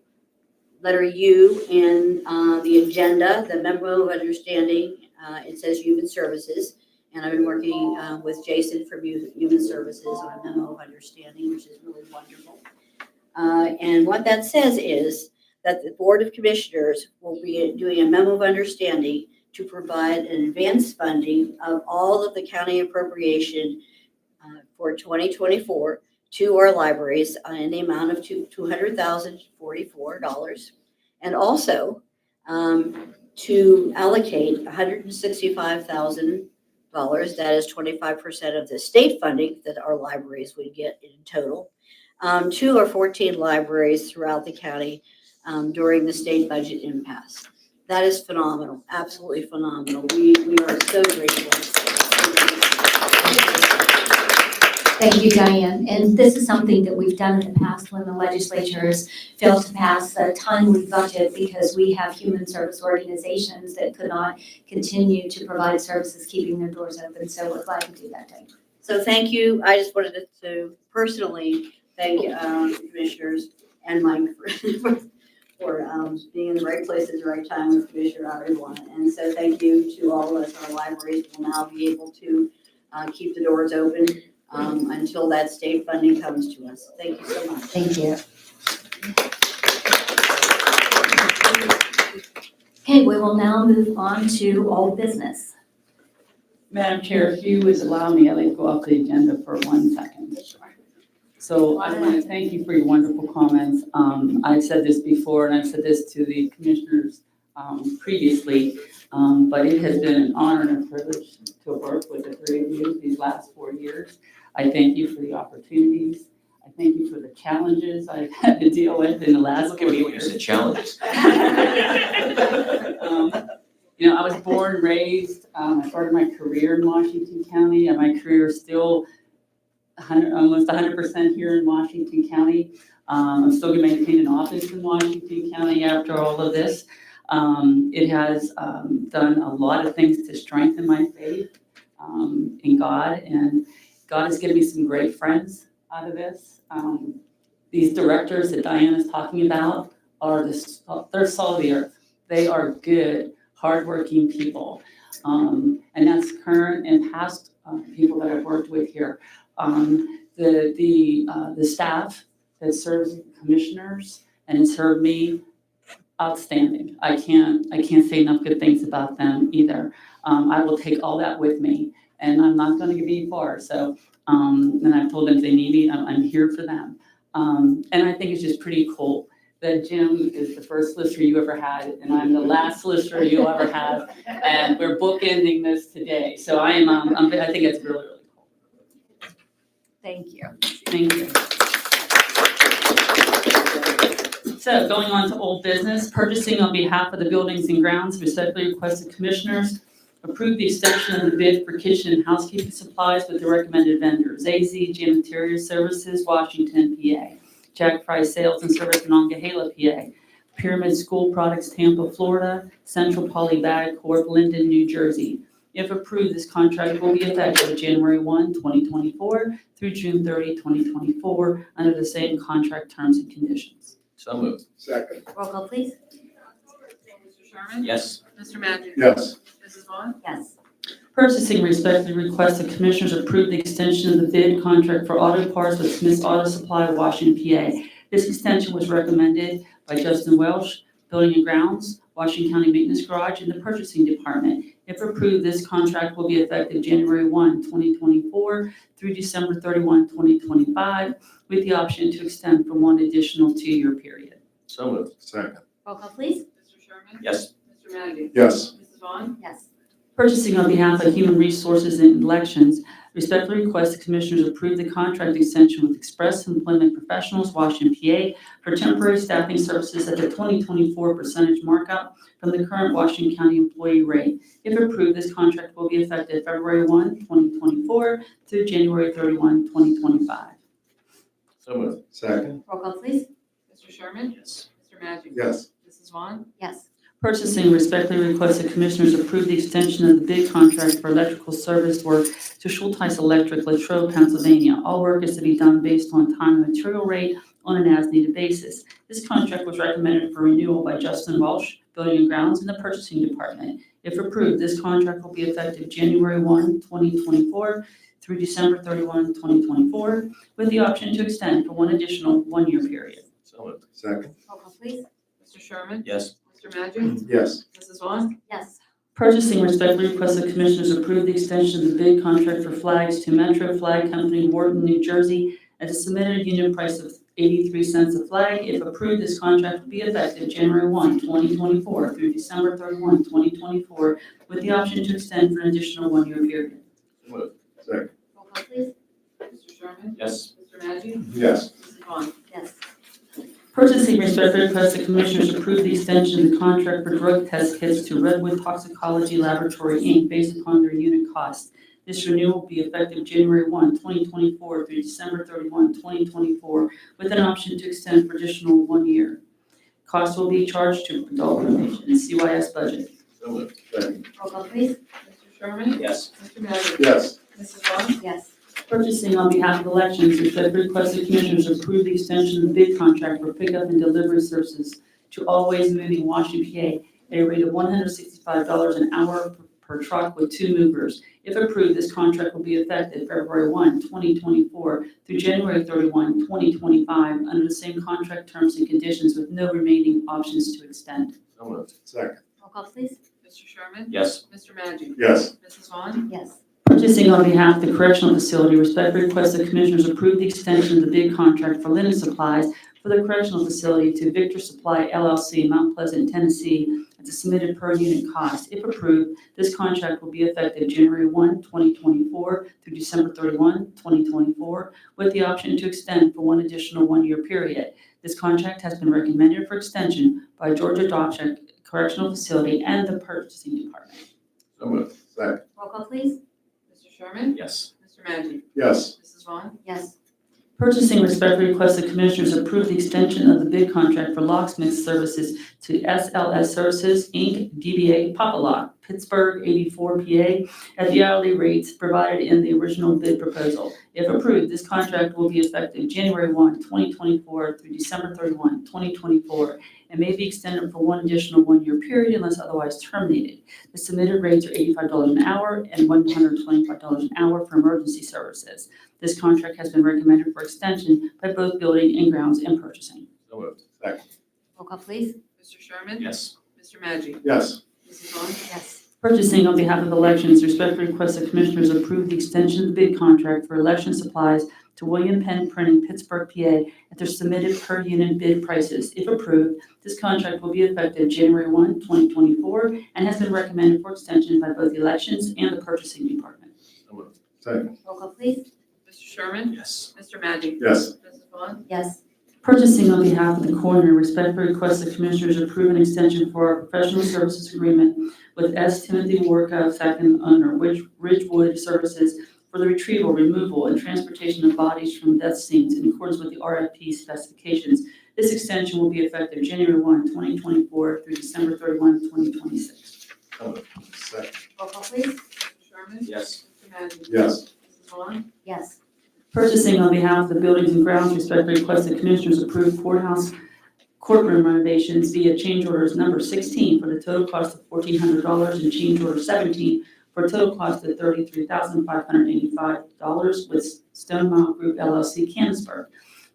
letter U in the agenda, the memo of understanding, it says Human Services, and I've been working with Jason from Human Services on a memo of understanding, which is really wonderful. And what that says is that the Board of Commissioners will be doing a memo of understanding to provide an advance funding of all of the county appropriation for 2024 to our libraries in the amount of $200,044, and also to allocate $165,000, that is 25% of the state funding that our libraries would get in total, to our 14 libraries throughout the county during the state budget impasse. That is phenomenal, absolutely phenomenal. We are so grateful. Thank you, Diane. And this is something that we've done in the past when the legislatures failed to pass a timely budget because we have human service organizations that could not continue to provide services, keeping their doors open. So we're glad to do that, Diane. So thank you. I just wanted to personally thank the commissioners and Mike for being in the right place at the right time with Commissioner Ari Vaughn. And so thank you to all of us. Our libraries will now be able to keep the doors open until that state funding comes to us. Thank you so much. Thank you. Okay, we will now move on to old business. Madam Chair, if you would allow me, I'd like to go off the agenda for 1 second. So I want to thank you for your wonderful comments. I've said this before, and I've said this to the commissioners previously, but it has been an honor and a privilege to work with the three of you these last 4 years. I thank you for the opportunities. I thank you for the challenges I've had to deal with in the last Look 4 at me years. when you said challenges. You know, I was born and raised, I started my career in Washington County, and my career is still almost 100% here in Washington County. I'm still going to maintain an office in Washington County after all of this. It has done a lot of things to strengthen my faith in God, and God has given me some great friends out of this. These directors that Diana's talking about they're salt of the earth. They are good, hardworking people. And that's current and past people that I've worked with here. The staff that serves commissioners and has served me, outstanding. I can't say enough good things about them either. I will take all that with me, and I'm not going to be far. So, and I've told them if they need me, I'm here for them. And I think it's just pretty cool that Jim is the first solicitor you ever had, and I'm the last solicitor you'll ever have, and we're bookending this today. So I think it's really, really cool. Thank you. Thank you. So going on to old business, purchasing on behalf of the buildings and grounds, respectfully request the commissioners approve the extension of the bid for kitchen and housekeeping supplies with the recommended vendors, AZ Janitorial Services, Washington, PA, Jack Fry Sales and Service, Monongahela, PA, Pyramid School Products, Tampa, Florida, Central Poly Bag Corp., Linden, New Jersey. If approved, this contract will be effective January 1, 2024 through June 30, 2024, under the same contract terms and conditions. So moved. Second. Roll call, please. Mr. Sherman? Yes. Mr. Magic? Yes. Mrs. Vaughn? Yes. Purchasing respectfully requests the Commissioners approve the extension of the bid contract for auto parts with Smith's Auto Supply, Washington, PA. This extension was recommended by Justin Welsh, Building and Grounds, Washington County Maintenance Garage, and the Purchasing Department. If approved, this contract will be effective January 1, 2024 through December 31, 2025, with the option to extend for one additional 2-year period. So moved. Second. Roll call, please. Mr. Sherman? Yes. Mr. Magic? Yes. Mrs. Vaughn? Yes. Purchasing on behalf of Human Resources and Elections, respectfully request the Commissioners approve the contract extension with Express Employment Professionals, Washington, PA, for temporary staffing services at the 2024 percentage markup from the current Washington County employee rate. If approved, this contract will be effective February 1, 2024 through January 31, 2025. So moved. Second. Roll call, please. Mr. Sherman? Yes. Mr. Magic? Yes. Mrs. Vaughn? Yes. Purchasing respectfully requests the Commissioners approve the extension of the bid contract for electrical service work to Schulteis Electric, Latrobe, Pennsylvania. All work is to be done based on time and material rate on an as-needed basis. This contract was recommended for renewal by Justin Welsh, Building and Grounds, and the Purchasing Department. If approved, this contract will be effective January 1, 2024 through December 31, 2024, with the option to extend for one additional 1-year period. So moved. Second. Roll call, please. Mr. Sherman? Yes. Mr. Magic? Yes. Mrs. Vaughn? Yes. Purchasing respectfully requests the Commissioners approve the extension of the bid contract for flags to Metro Flag Company, Wharton, New Jersey, at a submitted unit price of 83 cents a flag. If approved, this contract will be effective January 1, 2024 through December 31, 2024, with the option to extend for an additional 1-year period. So moved. Second. Roll call, please. Mr. Sherman? Yes. Mr. Magic? Yes. Mrs. Vaughn? Yes. Purchasing respectfully requests the Commissioners approve the extension of the contract for drug test kits to Redwood Toxicology Laboratory, Inc., based upon their unit cost. This renewal will be effective January 1, 2024 through December 31, 2024, with an option to extend for additional 1 year. Costs will be charged to adult probation and CYS budget. So moved. Second. Roll call, please. Mr. Sherman? Yes. Mr. Magic? Yes. Mrs. Vaughn? Yes. Purchasing on behalf of elections, respectfully request the Commissioners approve the extension of the bid contract for pickup and delivery services to Always Moving Washington, PA, at a rate of $165 an hour per truck with 2 movers. If approved, this contract will be effective February 1, 2024 through January 31, 2025, under the same contract terms and conditions with no remaining options to extend. So moved. Second. Roll call, please. Mr. Sherman? Yes. Mr. Magic? Yes. Mrs. Vaughn? Yes. Purchasing on behalf of the correctional facility respectfully requests the Commissioners approve the extension of the bid contract for linen supplies for the correctional facility to Victor Supply LLC, Mount Pleasant, Tennessee, at the submitted per unit cost. If approved, this contract will be effective January 1, 2024 through December 31, 2024, with the option to extend for one additional one-year period. This contract has been recommended for extension by Georgia Dopchak Correctional Facility and the Purchasing Department. So moved. Second. Roll call, please. Mr. Sherman? Yes. Mr. Maggi? Yes. Mrs. Vaughn? Yes. Purchasing respectfully requests the Commissioners approve the extension of the bid contract for locksmith services to SLS Services, Inc., DBA Papa Lock, Pittsburgh, 84 PA, at the hourly rates provided in the original bid proposal. If approved, this contract will be effective January 1, 2024 through December 31, 2024, and may be extended for one additional one-year period unless otherwise terminated. The submitted rates are $85 an hour and $125 an hour for emergency services. This contract has been recommended for extension by both Building and Grounds and Purchasing. So moved. Second. Roll call, please. Mr. Sherman? Yes. Mr. Maggi? Yes. Mrs. Vaughn? Yes. Purchasing on behalf of Elections respectfully requests the Commissioners approve the extension of the bid contract for election supplies to William Penn Printing, Pittsburgh, PA, at their submitted per unit bid prices. If approved, this contract will be effective January 1, 2024, and has been recommended for extension by both the Elections and the Purchasing Department. So moved. Second. Roll call, please. Mr. Sherman? Yes. Mr. Maggi? Yes. Mrs. Vaughn? Yes. Purchasing on behalf of the coroner respectfully requests the Commissioners approve an extension for our professional services agreement with S. Timothy Warka, second owner, Ridgewood Services, for the retrieval, removal, and transportation of bodies from death scenes in accordance with the RFP specifications. This extension will be effective January 1, 2024 through December 31, 2026. So moved. Second. Roll call, please. Mr. Sherman? Yes. Mr. Maggi? Yes. Mrs. Vaughn? Yes. Purchasing on behalf of the Buildings and Grounds respectfully requests the Commissioners approve courtroom renovations via change orders number 16 for the total cost of $1,400 and change order 17 for a total cost of $33,585 with Stone Mile Group LLC, Canonsburg.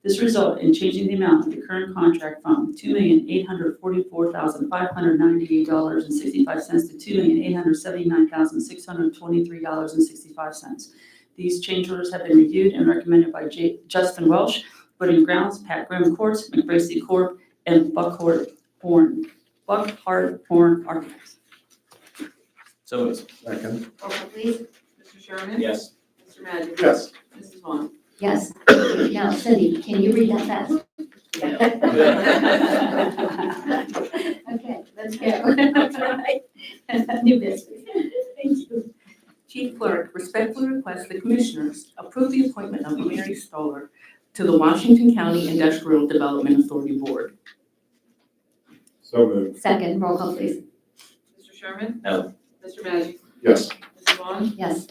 This result in changing the amount of the current contract from $2,844,598.65 to $2,879,623.65. These change orders have been reviewed and recommended by Justin Welsh, Building and Grounds, Pat Graham Courts, McBracy Corp., and Buckhart Horn Architects. So moved. Second. Roll call, please. Mr. Sherman? Yes. Mr. Maggi? Yes. Mrs. Vaughn? Yes. Now, Cindy, can you read that fast? Okay, let's go. All right. New business. Thank you. Chief Clerk respectfully requests the Commissioners approve the appointment of Mary Stoller to the Washington County Industrial Development Authority Board. So moved. Second, roll call, please. Mr. Sherman? No. Mr. Maggi? Yes. Mrs. Vaughn? Yes.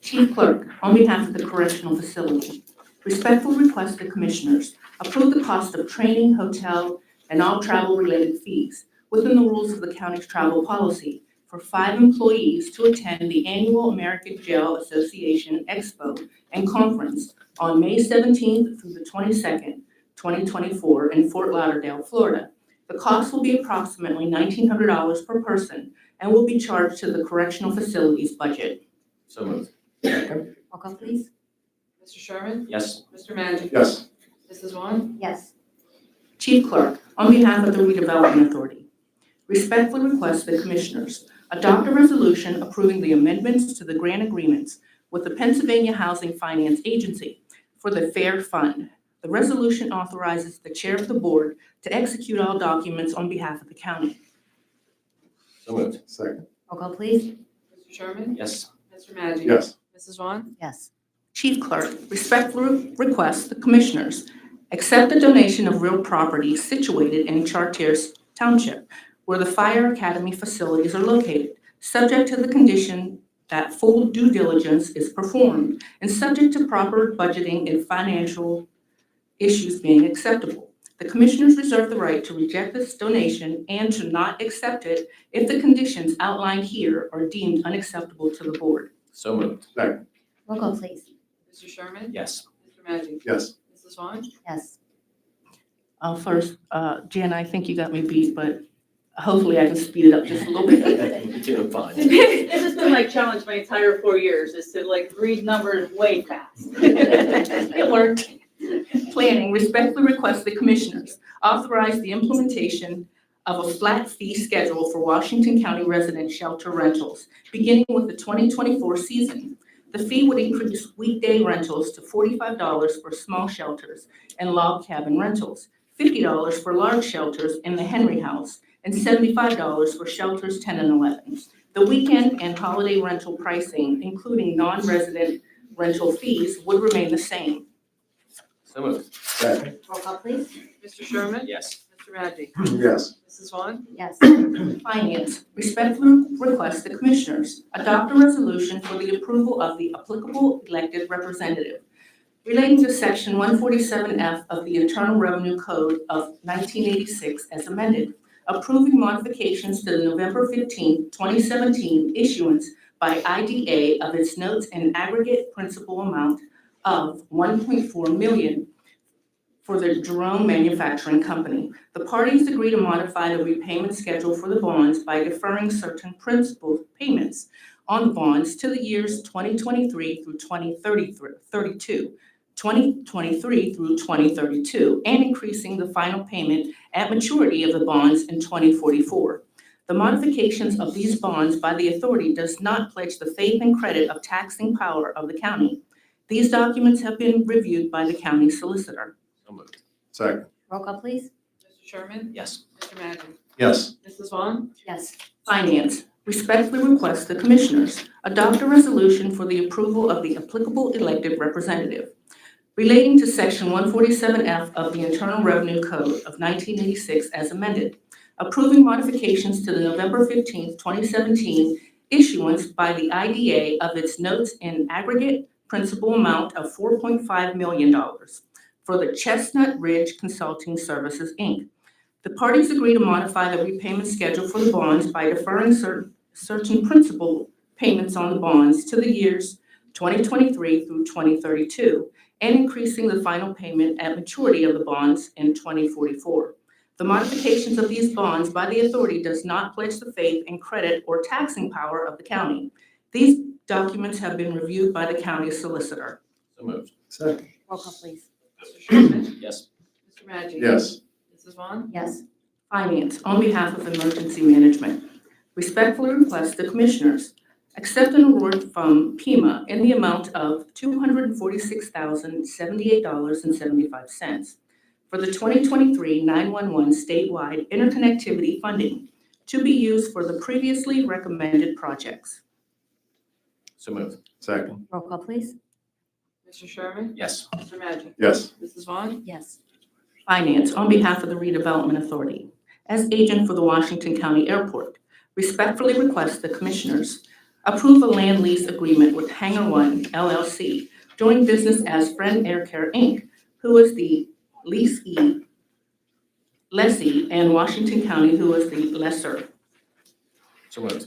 Chief Clerk, on behalf of the Correctional Facility, respectfully request the Commissioners approve the cost of training, hotel, and all travel-related fees within the rules of the county's travel policy for 5 employees to attend the annual American Jail Association Expo and Conference on May 17th through the 22nd, 2024 in Fort Lauderdale, Florida. The cost will be approximately $1,900 per person and will be charged to the correctional facility's budget. So moved. Second. Roll call, please. Mr. Sherman? Yes. Mr. Maggi? Yes. Mrs. Vaughn? Yes. Chief Clerk, on behalf of the Redevelopment Authority, respectfully request the Commissioners adopt a resolution approving the amendments to the grant agreements with the Pennsylvania Housing Finance Agency for the FAIR Fund. The resolution authorizes the Chair of the Board to execute all documents on behalf of the county. So moved. Second. Roll call, please. Mr. Sherman? Yes. Mr. Maggi? Yes. Mrs. Vaughn? Yes. Chief Clerk respectfully request the Commissioners accept the donation of real property situated in Chartiers Township, where the Fire Academy facilities are located, subject to the condition that full due diligence is performed and subject to proper budgeting and financial issues being acceptable. The Commissioners reserve the right to reject this donation and to not accept it if the conditions outlined here are deemed unacceptable to the Board. So moved. Second. Roll call, please. Mr. Sherman? Yes. Mr. Maggi? Yes. Mrs. Vaughn? Yes. First, Jen, I think you got me beat, but Hopefully I can speed it up just a little bit. You did fine. This has been my challenge my entire 4 years, is to like read numbers way fast. It worked. Planning respectfully requests the Commissioners authorize the implementation of a flat fee schedule for Washington County resident shelter rentals, beginning with the 2024 season. The fee would increase weekday rentals to $45 for small shelters and log cabin rentals, $50 for large shelters in the Henry House, and $75 for shelters 10 and 11. The weekend and holiday rental pricing, including non-resident rental fees, would remain the same. So moved. Second. Roll call, please. Mr. Sherman? Yes. Mr. Magic? Yes. Mrs. Vaughn? Yes. Finance respectfully request the Commissioners adopt a resolution for the approval of the applicable elected representative relating to Section 147F of the Internal Revenue Code of 1986 as amended, approving modifications to the November 15, 2017 issuance by IDA of its notes in aggregate principal amount of $1.4 million for the Jerome Manufacturing Company. The parties agree to modify the repayment schedule for the bonds by deferring certain principal payments on the bonds to the years 2023 through 2032, 2023 through 2032, and increasing the final payment at maturity of the bonds in 2044. The modifications of these bonds by the authority does not pledge the faith and credit of taxing power of the county. These documents have been reviewed by the county solicitor. So moved. Second. Roll call, please. Mr. Sherman? Yes. Mr. Magic? Yes. Mrs. Vaughn? Yes. Finance respectfully request the Commissioners adopt a resolution for the approval of the applicable elected representative relating to Section 147F of the Internal Revenue Code of 1986 as amended, approving modifications to the November 15, 2017 issuance by the IDA of its notes in aggregate principal amount of $4.5 million for the Chestnut Ridge Consulting Services, Inc. The parties agree to modify the repayment schedule for the bonds by deferring certain principal payments on the bonds to the years 2023 through 2032, and increasing the final payment at maturity of the bonds in 2044. The modifications of these bonds by the authority does not pledge the faith and credit or taxing power of the county. These documents have been reviewed by the county solicitor. So moved. Second. Roll call, please. Mr. Sherman? Yes. Mr. Magic? Yes. Mrs. Vaughn? Yes. Finance, on behalf of Emergency Management, respectfully request the Commissioners accept an award from PEMA in the amount of $246,078.75 for the 2023 911 statewide interconnectivity funding to be used for the previously recommended projects. So moved. Second. Roll call, please. Mr. Sherman? Yes. Mr. Magic? Yes. Mrs. Vaughn? Yes. Finance, on behalf of the Redevelopment Authority, as agent for the Washington County Airport, respectfully request the Commissioners approve a land lease agreement with Hangar One LLC, doing business as Friend Air Care, Inc., who is the lessee, and Washington County, who is the lessor. So moved.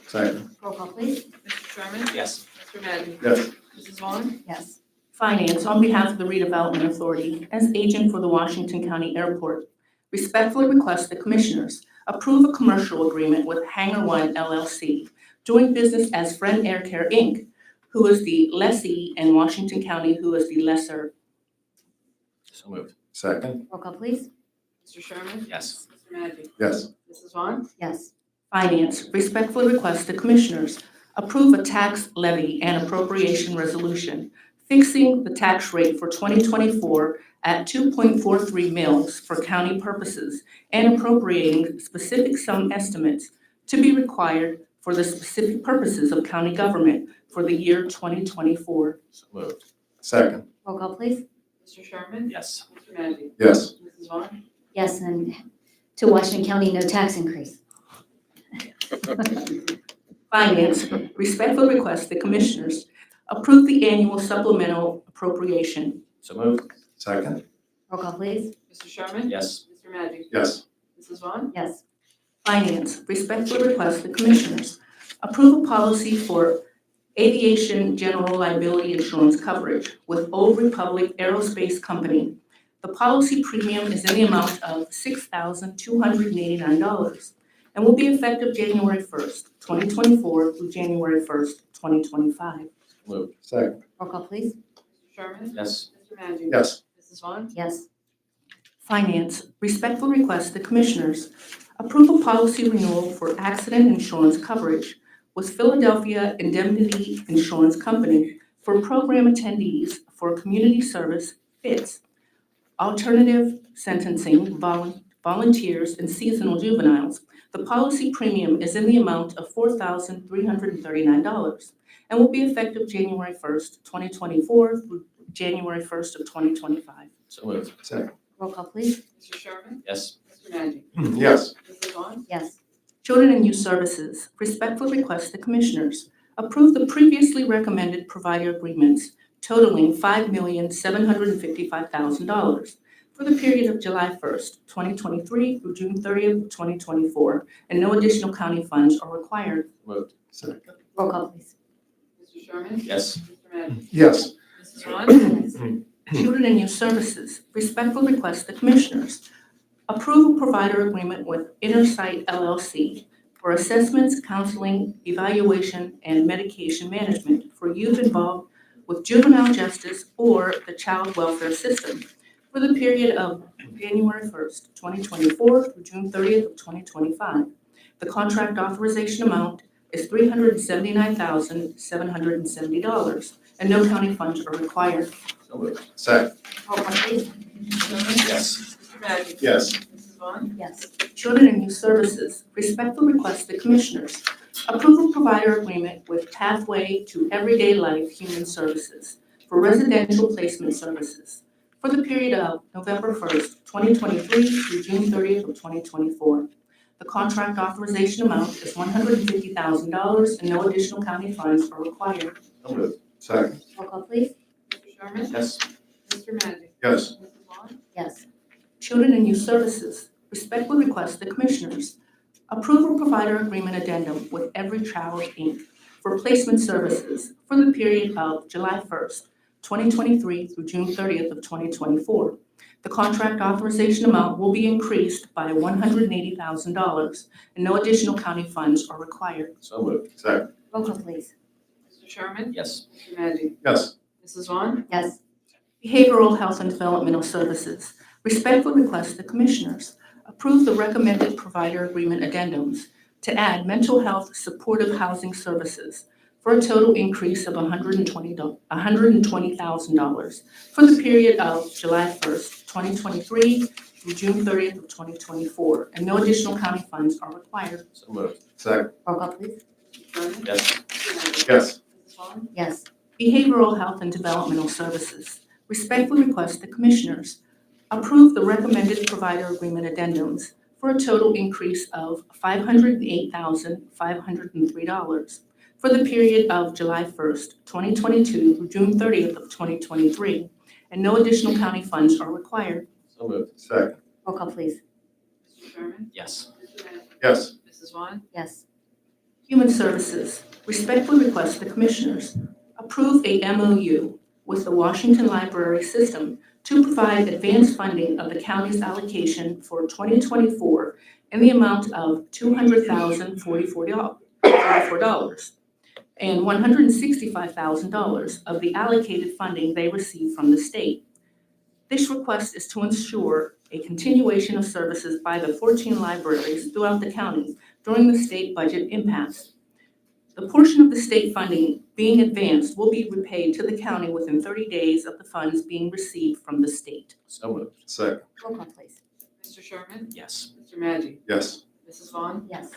Second. Roll call, please. Mr. Sherman? Yes. Mr. Magic? Yes. Mrs. Vaughn? Yes. Finance, on behalf of the Redevelopment Authority, as agent for the Washington County Airport, respectfully request the Commissioners approve a commercial agreement with Hangar One LLC, doing business as Friend Air Care, Inc., who is the lessee, and Washington County, who is the lessor. So moved. Second. Roll call, please. Mr. Sherman? Yes. Mr. Magic? Yes. Mrs. Vaughn? Yes. Finance respectfully request the Commissioners approve a tax levy and appropriation resolution fixing the tax rate for 2024 at 2.43 mils for county purposes and appropriating specific sum estimates to be required for the specific purposes of county government for the year 2024. So moved. Second. Roll call, please. Mr. Sherman? Yes. Mr. Magic? Yes. Mrs. Vaughn? Yes, and to Washington County, no tax increase. Finance respectfully request the Commissioners approve the annual supplemental appropriation. So moved. Second. Roll call, please. Mr. Sherman? Yes. Mr. Magic? Yes. Mrs. Vaughn? Yes. Finance respectfully request the Commissioners approve a policy for aviation general liability insurance coverage with Old Republic Aerospace Company. The policy premium is in the amount of $6,289. and will be effective January 1st, 2024 through January 1st, 2025. Moved. Second. Roll call, please. Mr. Sherman? Yes. Mr. Magic? Yes. Mrs. Vaughn? Yes. Finance, respectfully request the Commissioners approve a policy renewal for accident insurance coverage with Philadelphia Indemnity Insurance Company for program attendees for community service FITS, alternative sentencing, volunteers, and seasonal juveniles. The policy premium is in the amount of $4,339 and will be effective January 1st, 2024 through January 1st of 2025. So moved. Second. Roll call, please. Mr. Sherman? Yes. Mr. Magic? Yes. Mrs. Vaughn? Yes. Children and Youth Services respectfully request the Commissioners approve the previously recommended provider agreements totaling $5,755,000 for the period of July 1st, 2023 through June 30th, 2024, and no additional county funds are required. Moved. Second. Roll call, please. Mr. Sherman? Yes. Mr. Magic? Yes. Mrs. Vaughn? Children and Youth Services respectfully request the Commissioners approve a provider agreement with Innersight LLC for assessments, counseling, evaluation, and medication management for youth involved with juvenile justice or the child welfare system for the period of January 1st, 2024 through June 30th of 2025. The contract authorization amount is $379,770, and no county funds are required. So moved. Second. Roll call, please. Mr. Sherman? Yes. Mr. Magic? Yes. Mrs. Vaughn? Yes. Children and Youth Services respectfully request the Commissioners approve a provider agreement with Pathway to Everyday Life Human Services for residential placement services for the period of November 1st, 2023 through June 30th of 2024. The contract authorization amount is $150,000 and no additional county funds are required. So moved. Second. Roll call, please. Mr. Sherman? Yes. Mr. Magic? Yes. Mrs. Vaughn? Yes. Children and Youth Services respectfully request the Commissioners approve a provider agreement addendum with Every Travel, Inc. for placement services for the period of July 1st, 2023 through June 30th of 2024. The contract authorization amount will be increased by $180,000 and no additional county funds are required. So moved. Second. Roll call, please. Mr. Sherman? Yes. Mr. Magic? Yes. Mrs. Vaughn? Yes. Behavioral Health and Developmental Services respectfully request the Commissioners approve the recommended provider agreement addendums to add mental health supportive housing services for a total increase of $120,000 for the period of July 1st, 2023 through June 30th of 2024, and no additional county funds are required. So moved. Second. Roll call, please. Mr. Sherman? Yes. Mr. Magic? Yes. Mrs. Vaughn? Yes. Behavioral Health and Developmental Services respectfully request the Commissioners approve the recommended provider agreement addendums for a total increase of $508,503 for the period of July 1st, 2022 through June 30th of 2023, and no additional county funds are required. So moved. Second. Roll call, please. Mr. Sherman? Yes. Mr. Magic? Yes. Mrs. Vaughn? Yes. Human Services respectfully request the Commissioners approve a MOU with the Washington Library System to provide advanced funding of the county's allocation for 2024 in the amount of $200,044 and $165,000 of the allocated funding they receive from the state. This request is to ensure a continuation of services by the 14 libraries throughout the county during the state budget impasse. The portion of the state funding being advanced will be repaid to the county within 30 days of the funds being received from the state. So moved. Second. Roll call, please. Mr. Sherman? Yes. Mr. Magic? Yes. Mrs. Vaughn? Yes.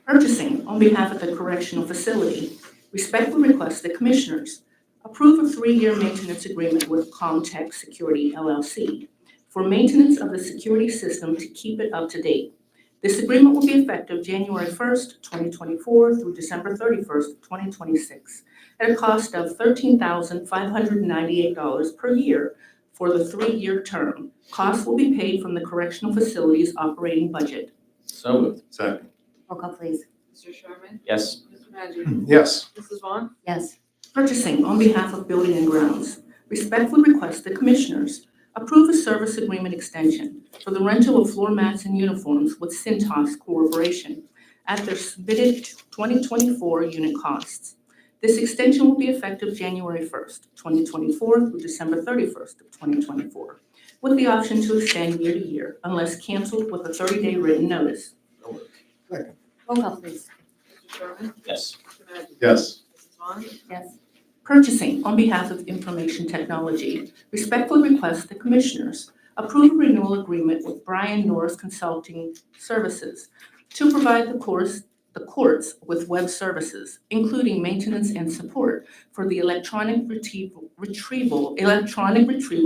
Purchasing, on behalf of the correctional facility, respectfully request the Commissioners approve a 3-year maintenance agreement with Comtech Security LLC for maintenance of the security system to keep it up to date. This agreement will be effective January 1st, 2024 through December 31st, 2026, at a cost of $13,598 per year for the 3-year term. Costs will be paid from the correctional facility's operating budget. So moved. Second. Roll call, please. Mr. Sherman? Yes. Mr. Magic? Yes. Mrs. Vaughn? Yes. Purchasing, on behalf of Building and Grounds, respectfully request the Commissioners Approve a service agreement extension for the rental of floor mats and uniforms with Cintas Corporation at their submitted 2024 unit costs. This extension will be effective January 1st, 2024 through December 31st of 2024, with the option to extend year to year unless canceled with a 30-day written notice. Roll call, please. Mr. Sherman? Yes. Mr. Magic? Yes. Mrs. Vaughn? Yes. Purchasing on behalf of Information Technology respectfully request the Commissioners approve a renewal agreement with Brian Norris Consulting Services to provide the courts with web services, including maintenance and support for the electronic retrieval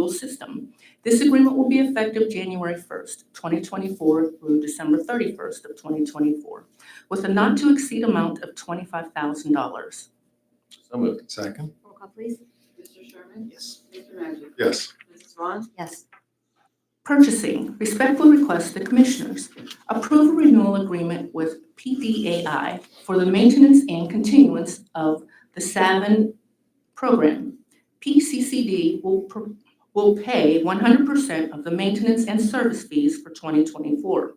system. This agreement will be effective January 1st, 2024 through December 31st of 2024, with a not to exceed amount of $25,000. So moved. Second? Roll call, please. Mr. Sherman? Yes. Mr. Magic? Yes. Mrs. Vaughn? Yes. Purchasing respectfully request the Commissioners approve a renewal agreement with PDAI for the maintenance and continuance of the Savin program. PCCD will pay 100% of the maintenance and service fees for 2024.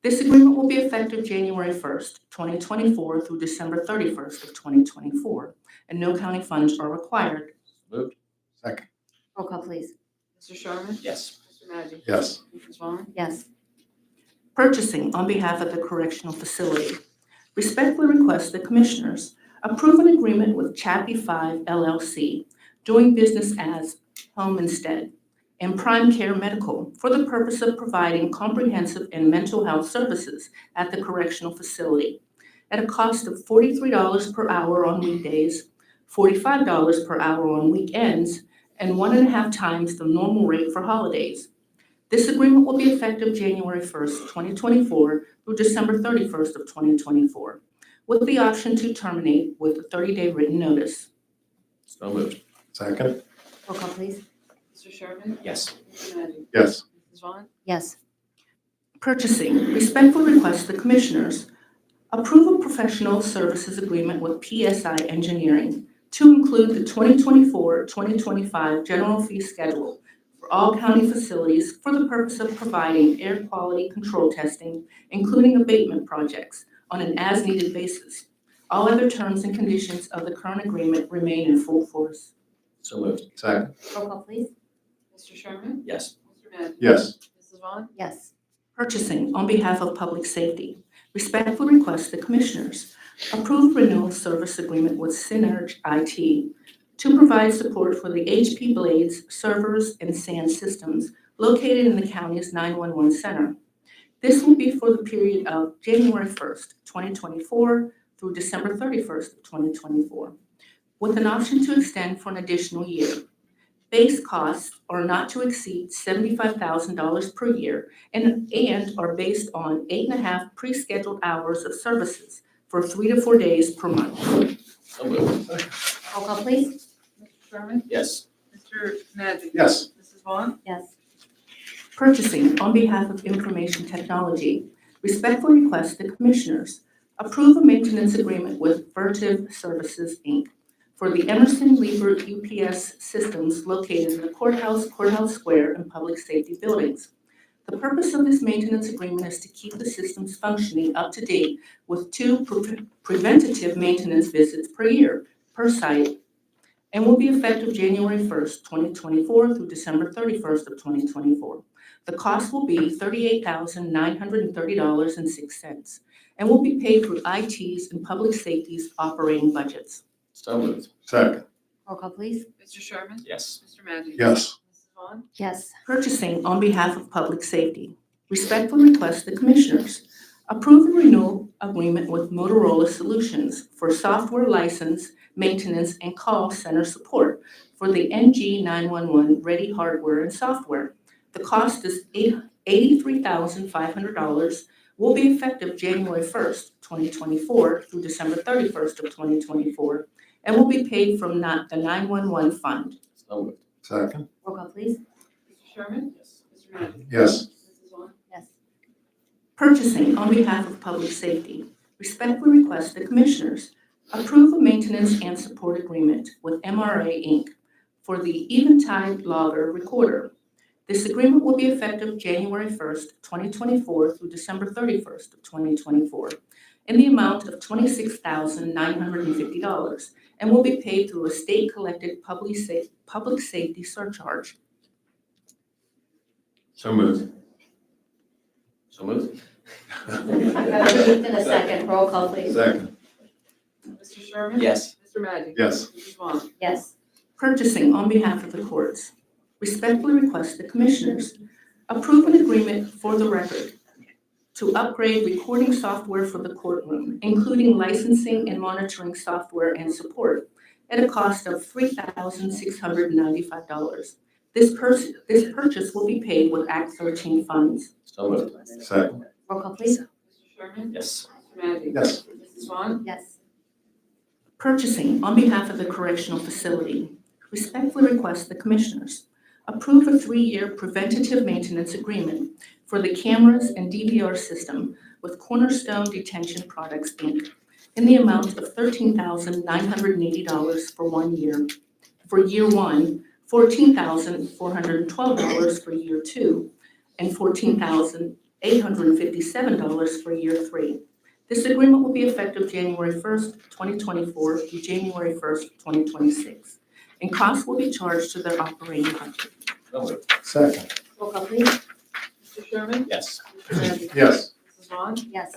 This agreement will be effective January 1st, 2024 through December 31st of 2024, and no county funds are required. Moved. Second. Roll call, please. Mr. Sherman? Yes. Mr. Magic? Yes. Mrs. Vaughn? Yes. Purchasing on behalf of the correctional facility. Respectfully request the Commissioners approve an agreement with Chappie 5 LLC, doing business as Home Instead, and Prime Care Medical for the purpose of providing comprehensive and mental health services at the correctional facility at a cost of $43 per hour on weekdays, $45 per hour on weekends, and 1.5 times the normal rate for holidays. This agreement will be effective January 1st, 2024 through December 31st of 2024, with the option to terminate with a 30-day written notice. So moved. Second. Roll call, please. Mr. Sherman? Yes. Mr. Magic? Yes. Mrs. Vaughn? Yes. Purchasing respectfully request the Commissioners approve a professional services agreement with PSI Engineering to include the 2024-2025 general fee schedule for all county facilities for the purpose of providing air quality control testing, including abatement projects, on an as-needed basis. All other terms and conditions of the current agreement remain in full force. So moved. Second. Roll call, please. Mr. Sherman? Yes. Mr. Magic? Yes. Mrs. Vaughn? Yes. Purchasing on behalf of Public Safety. Respectfully request the Commissioners approve renewal service agreement with Synerg IT to provide support for the HP Blades servers and SAN systems located in the county's 911 center. This will be for the period of January 1st, 2024 through December 31st of 2024, with an option to extend for an additional year. Base costs are not to exceed $75,000 per year and are based on 8.5 pre-scheduled hours of services for 3 to 4 days per month. So moved. Roll call, please. Mr. Sherman? Yes. Mr. Magic? Yes. Mrs. Vaughn? Yes. Purchasing on behalf of Information Technology respectfully request the Commissioners approve a maintenance agreement with Vertiv Services, Inc. for the Emerson Liebert UPS systems located in the courthouse, courthouse square, and public safety buildings. The purpose of this maintenance agreement is to keep the systems functioning up to date with 2 preventative maintenance visits per year per site, and will be effective January 1st, 2024 through December 31st of 2024. The cost will be $38,930.06 and will be paid through IT's and public safety's operating budgets. So moved. Second. Roll call, please. Mr. Sherman? Yes. Mr. Magic? Yes. Mrs. Vaughn? Yes. Purchasing on behalf of Public Safety. Respectfully request the Commissioners approve a renewal agreement with Motorola Solutions for software license, maintenance, and call center support for the NG 911 ready hardware and software. The cost is $83,500, will be effective January 1st, 2024 through December 31st of 2024, and will be paid from the 911 fund. So moved. Second. Roll call, please. Mr. Sherman? Yes. Mr. Magic? Yes. Mrs. Vaughn? Yes. Purchasing on behalf of Public Safety. Respectfully request the Commissioners approve a maintenance and support agreement with MRA Inc. for the Eventide Logger Recorder This agreement will be effective January 1st, 2024 through December 31st of 2024 in the amount of $26,950 and will be paid through a state-collected public safety surcharge. So moved. So moved. Moved in a second, roll call please. Second. Mr. Sherman? Yes. Mr. Magic? Yes. Mrs. Vaughn? Yes. Purchasing on behalf of the courts. Respectfully request the Commissioners approve an agreement for the record to upgrade recording software for the courtroom, including licensing and monitoring software and support, at a cost of $3,695. This purchase will be paid with Act 13 funds. So moved. Second. Roll call please. Mr. Sherman? Yes. Mr. Magic? Yes. Mrs. Vaughn? Yes. Purchasing on behalf of the correctional facility. Respectfully request the Commissioners approve a 3-year preventative maintenance agreement for the cameras and DVR system with Cornerstone Detention Products, Inc. in the amount of $13,980 for 1 year. For year 1, $14,412 for year 2, and $14,857 for year 3. This agreement will be effective January 1st, 2024 through January 1st, 2026, and costs will be charged to their operating budget. So moved. Second. Roll call please. Mr. Sherman? Yes. Mr. Magic? Yes. Mrs. Vaughn? Yes.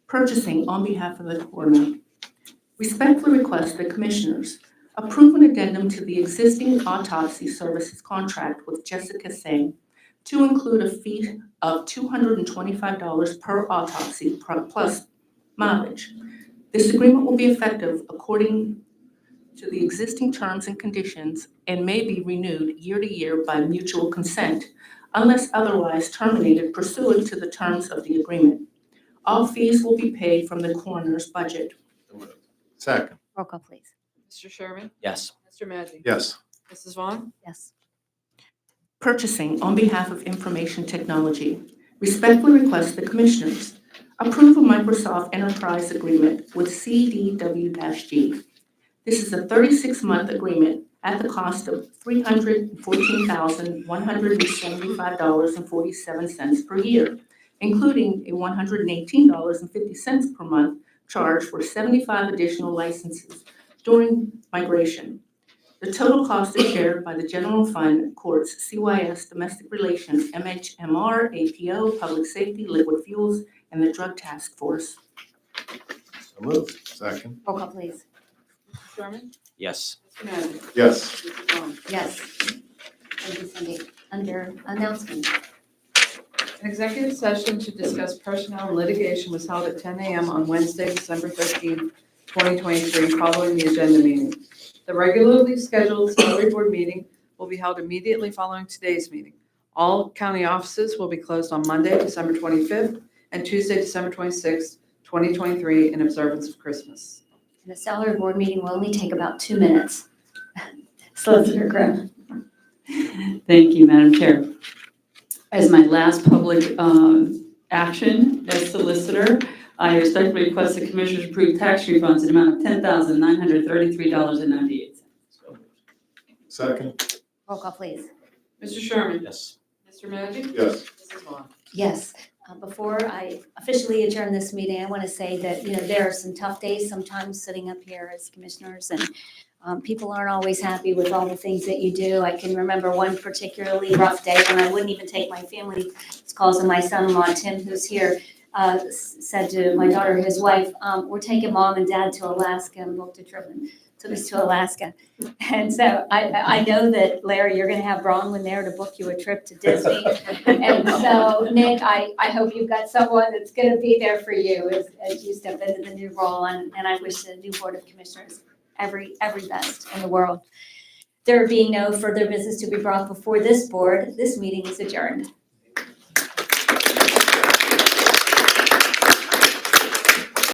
Purchasing on behalf of the coroner. Respectfully request the Commissioners approve an addendum to the existing autopsy services contract with Jessica Singh to include a fee of $225 per autopsy plus mileage. This agreement will be effective according to the existing terms and conditions and may be renewed year to year by mutual consent unless otherwise terminated pursuant to the terms of the agreement. All fees will be paid from the coroner's budget. So moved. Second. Roll call please. Mr. Sherman? Yes. Mr. Magic? Yes. Mrs. Vaughn? Yes. Purchasing on behalf of Information Technology. Respectfully request the Commissioners approve a Microsoft Enterprise Agreement with CDW-G. This is a 36-month agreement at the cost of $314,175.47 per year, including a $118.50 per month charge for 75 additional licenses during migration. The total cost is shared by the General Fund, Courts, CYS, Domestic Relations, MHMR, APO, Public Safety, Liquid Fuels, and the Drug Task Force. So moved. Second. Roll call please. Mr. Sherman? Yes. Mr. Magic? Yes. Mrs. Vaughn? Yes. Thank you, Cindy. Under announcements. An executive session to discuss personnel and litigation was held at 10 a.m. on Wednesday, December 13th, 2023, following the agenda meeting. The regularly scheduled salary board meeting will be held immediately following today's meeting. All county offices will be closed on Monday, December 25th, and Tuesday, December 26th, 2023, in observance of Christmas. And the salary board meeting will only take about 2 minutes. Solicitor Grimm. Thank you, Madam Chair. As my last public action as solicitor, I respectfully request the Commissioners approve tax refunds in the amount of $10,933.98. So moved. Second. Roll call please. Mr. Sherman? Yes. Mr. Magic? Yes. Mrs. Vaughn? Yes. Before I officially adjourn this meeting, I want to say that, there are some tough days sometimes sitting up here as commissioners, and people aren't always happy with all the things that you do. I can remember one particularly rough day when I wouldn't even take my family's calls, and my son-in-law, Tim, who's here, said to my daughter, his wife, we're taking mom and dad to Alaska, and booked a trip and took us to Alaska. And so I know that, Larry, you're going to have Bronwyn there to book you a trip to Disney. And so, Nick, I hope you've got someone that's going to be there for you as you step into the new role. And I wish the new Board of Commissioners every best in the world. There being no further business to be brought before this board, this meeting is adjourned.